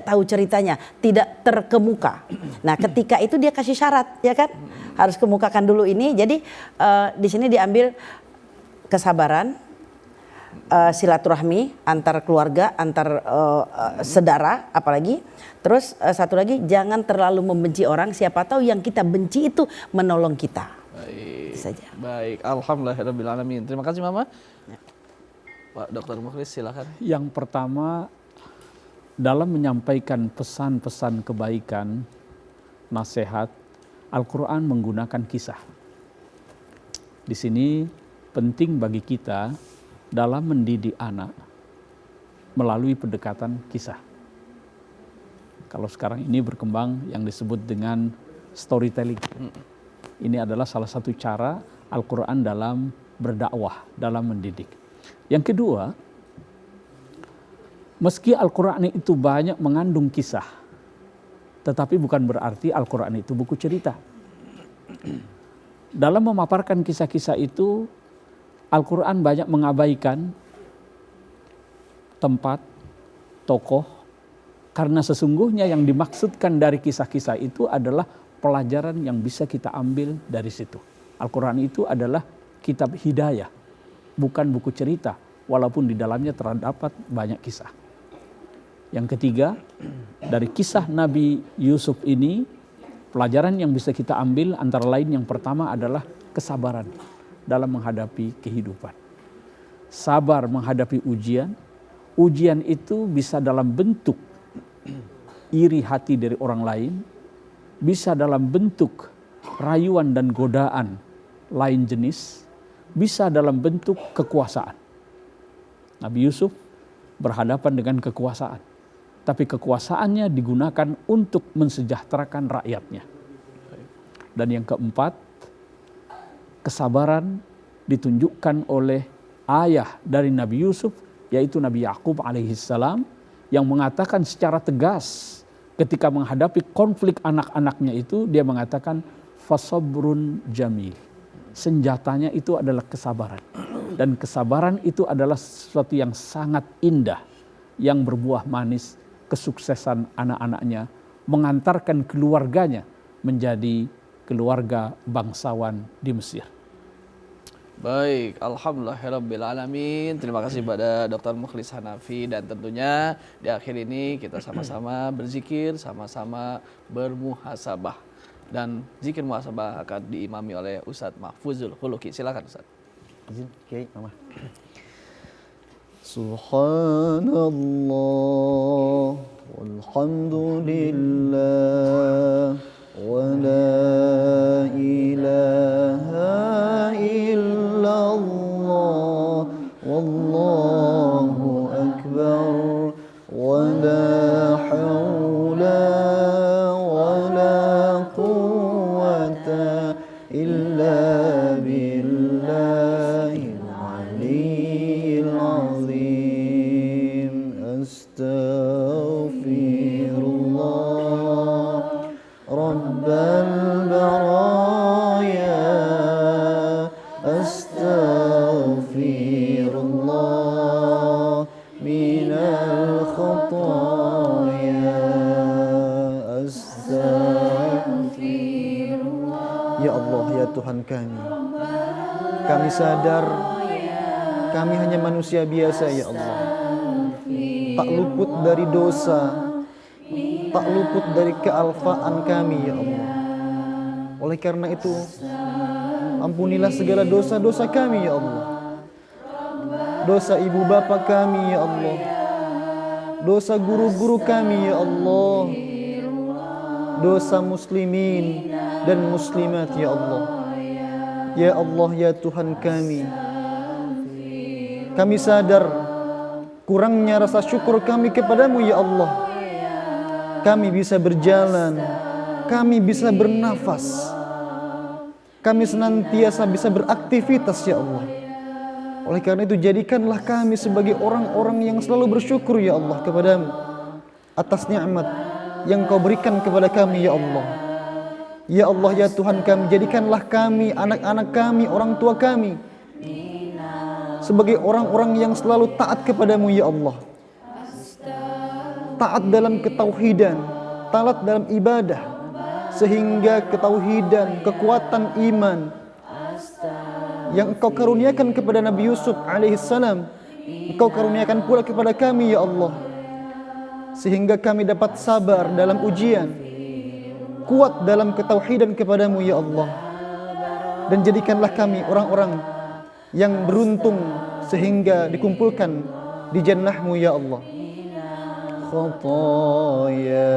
tahu ceritanya, tidak terkemuka. Nah, ketika itu dia kasih syarat, ya kan? Harus kemukakan dulu ini. Jadi di sini diambil kesabaran, silaturahmi antar keluarga, antar saudara, apalagi. Terus satu lagi, jangan terlalu membenci orang. Siapa tahu yang kita benci itu menolong kita. Baik. Itu saja. Baik, alhamdulillahirabbil alamin. Terima kasih Mama. Ya. Pak Dr. Mukhlis silakan. Yang pertama, dalam menyampaikan pesan-pesan kebaikan, nasihat, Al-Quran menggunakan kisah. Di sini penting bagi kita dalam mendidik anak melalui pendekatan kisah. Kalau sekarang ini berkembang yang disebut dengan storytelling. Ini adalah salah satu cara Al-Quran dalam berdakwah, dalam mendidik. Yang kedua, meski Al-Quran itu banyak mengandung kisah, tetapi bukan berarti Al-Quran itu buku cerita. Dalam memaparkan kisah-kisah itu, Al-Quran banyak mengabaikan tempat, tokoh, karena sesungguhnya yang dimaksudkan dari kisah-kisah itu adalah pelajaran yang bisa kita ambil dari situ. Al-Quran itu adalah kitab hidayah, bukan buku cerita, walaupun di dalamnya terdapat banyak kisah. Yang ketiga, dari kisah Nabi Yusuf ini, pelajaran yang bisa kita ambil antara lain yang pertama adalah kesabaran dalam menghadapi kehidupan. Sabar menghadapi ujian. Ujian itu bisa dalam bentuk iri hati dari orang lain, bisa dalam bentuk rayuan dan godaan lain jenis, bisa dalam bentuk kekuasaan. Nabi Yusuf berhadapan dengan kekuasaan, tapi kekuasaannya digunakan untuk mensejahterakan rakyatnya. Dan yang keempat, kesabaran ditunjukkan oleh ayah dari Nabi Yusuf, yaitu Nabi Yakub alaihissalam, yang mengatakan secara tegas ketika menghadapi konflik anak-anaknya itu, dia mengatakan fasabrun jamil. Senjatanya itu adalah kesabaran. Dan kesabaran itu adalah sesuatu yang sangat indah, yang berbuah manis kesuksesan anak-anaknya, mengantarkan keluarganya menjadi keluarga bangsawan di Mesir. Baik, alhamdulillahirabbil alamin. Terima kasih pada Dr. Mukhlis Hanafi, dan tentunya di akhir ini kita sama-sama berzikir, sama-sama bermuhasabah. Dan zikir muhasabah akan diimami oleh Ustadz Mahfuzul Khuluki. Silakan Ustadz. Izin, Kiai, Mama. Subhanallah walhamdulillah wa la ilaha illallah wallahu akbar wa la hawla wa la quwwata illa billahil aliyyil azim. Astaghfirullah rabbal baraya, astaghfirullah minal khataya, astaghfirullah. Ya Allah, ya Tuhan kami sadar kami hanya manusia biasa ya Allah, tak luput dari dosa, tak luput dari kealfaan kami ya Allah. Oleh karena itu, ampunilah segala dosa-dosa kami ya Allah. Dosa ibu bapa kami ya Allah, dosa guru-guru kami ya Allah, dosa muslimin dan muslimat ya Allah. Ya Allah, ya Tuhan kami sadar kurangnya rasa syukur kami kepadamu ya Allah. Kami bisa berjalan, kami bisa bernafas, kami senantiasa bisa beraktivitas ya Allah. Oleh karena itu jadikanlah kami sebagai orang-orang yang selalu bersyukur ya Allah kepadamu atas nikmat yang Kau berikan kepada kami ya Allah. Ya Allah ya Tuhan kami, jadikanlah kami, anak-anak kami, orang tua kami sebagai orang-orang yang selalu taat kepadamu ya Allah. Taat dalam ketauhidan, taat dalam ibadah, sehingga ketauhidan, kekuatan iman yang Engkau karuniakan kepada Nabi Yusuf alaihissalam, Engkau karuniakan pula kepada kami ya Allah, sehingga kami dapat sabar dalam ujian, kuat dalam ketauhidan kepadamu ya Allah. Dan jadikanlah kami orang-orang yang beruntung sehingga dikumpulkan di jannah-Mu ya Allah. Khataya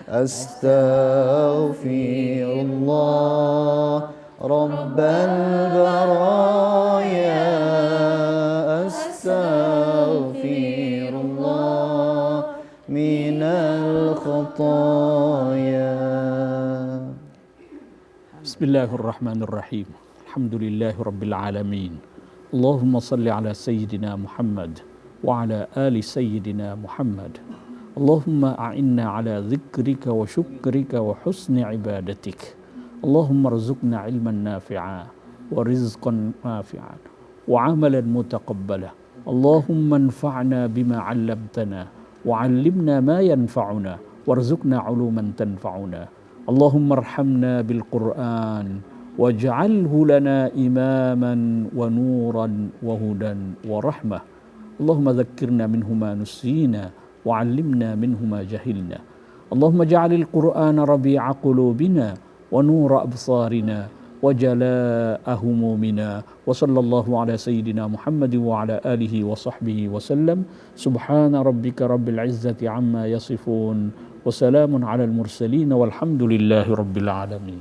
astaghfirullah Rabbal baraya astaghfirullah minal khataya. Bismillahirrahmanirrahim. Alhamdulillahi rabbil alamin. Allahumma salli ala sayyidina Muhammad wa ala ali sayyidina Muhammad. Allahumma a'inna ala dzikrika wa syukrika wa husni ibadatik. Allahumma rzuqna ilman nafi'a wa rizqan nafi'an wa amalan mutaqabbala. Allahumma anfa'na bima 'allamtana wa 'allimna ma yanfa'una warzuqna 'uluman tanfa'una. Allahumma arhamna bil Qur'an waj'alhu lana imaman wa nuran wa hudan wa rahmah. Allahumma dzakkirna minhu ma nusina wa 'allimna minhu ma jahilna. Allahumma ja'alil Qur'ana rabi'a qulubina wa nura absarina wa jalaa'a humumina. Wa sallallahu ala sayyidina Muhammad wa ala alihi wa sahbihi wa sallam. Subhana rabbika rabbil izzati amma yasifun wa salamun ala al mursalin walhamdulillahi rabbil alamin.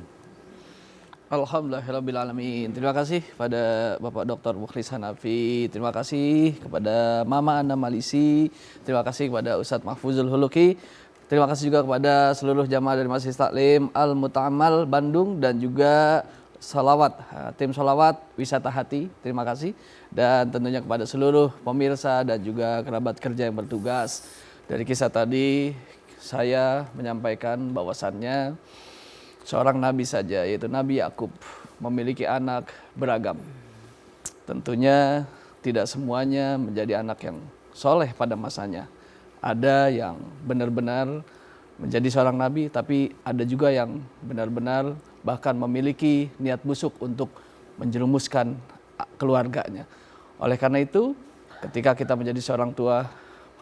Alhamdulillahirrabbilalamin. Terima kasih pada Bapak Dr. Mukhlis Hanafi. Terima kasih kepada Mama Anda Malisi. Terima kasih kepada Ustadz Mahfuzul Huluki. Terima kasih juga kepada seluruh jamaah dari Majelis Taklim Al-Muta'amal Bandung dan juga tim Sholawat Wisata Hati. Terima kasih. Dan tentunya kepada seluruh pemirsa dan juga kerabat kerja yang bertugas. Dari kisah tadi saya menyampaikan bahwasannya seorang nabi saja, yaitu Nabi Yakub, memiliki anak beragam. Tentunya tidak semuanya menjadi anak yang soleh pada masanya. Ada yang benar-benar menjadi seorang nabi, tapi ada juga yang benar-benar bahkan memiliki niat busuk untuk menjerumuskan keluarganya. Oleh karena itu, ketika kita menjadi seorang tua,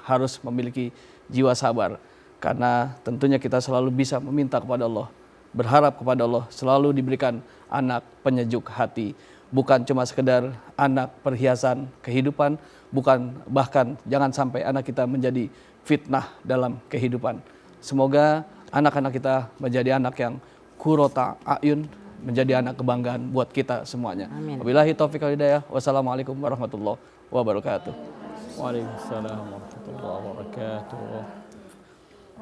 harus memiliki jiwa sabar. Karena tentunya kita selalu bisa meminta kepada Allah, berharap kepada Allah, selalu diberikan anak penyejuk hati. Bukan cuma sekedar anak perhiasan kehidupan, bukan, bahkan jangan sampai anak kita menjadi fitnah dalam kehidupan. Semoga anak-anak kita menjadi anak yang qurrata a'yun, menjadi anak kebanggaan buat kita semuanya. Amin. Wabillahi taufiq wal hidayah. Wassalamualaikum warahmatullahi wabarakatuh. Waalaikumsalam warahmatullahi wabarakatuh.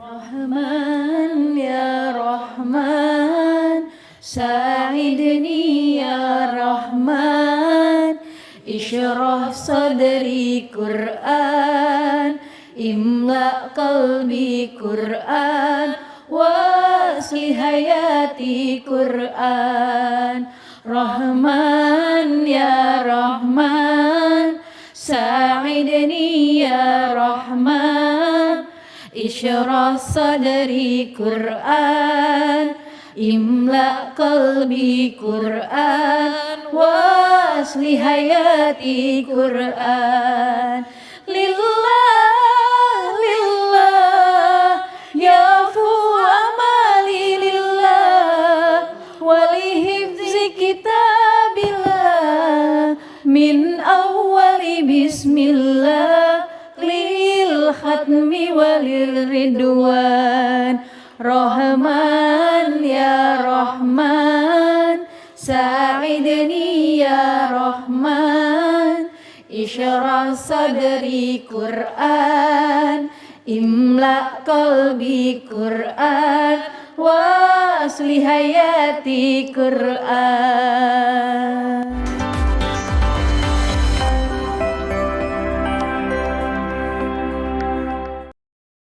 Rahman ya Rahman, sa'idni ya Rahman, isyrah sadri Qur'an, imla qalbi Qur'an, wasli hayati Qur'an. Rahman ya Rahman, sa'idni ya Rahman, isyrah sadri Qur'an, imla qalbi Qur'an, wasli hayati Qur'an. Lillah, lillah, yafu amali lillah, walihifzi kitabillah, min awwali bismillah, lil khatmi walil ridwan. Rahman ya Rahman, sa'idni ya Rahman, isyrah sadri Qur'an, imla qalbi Qur'an, wasli hayati Qur'an.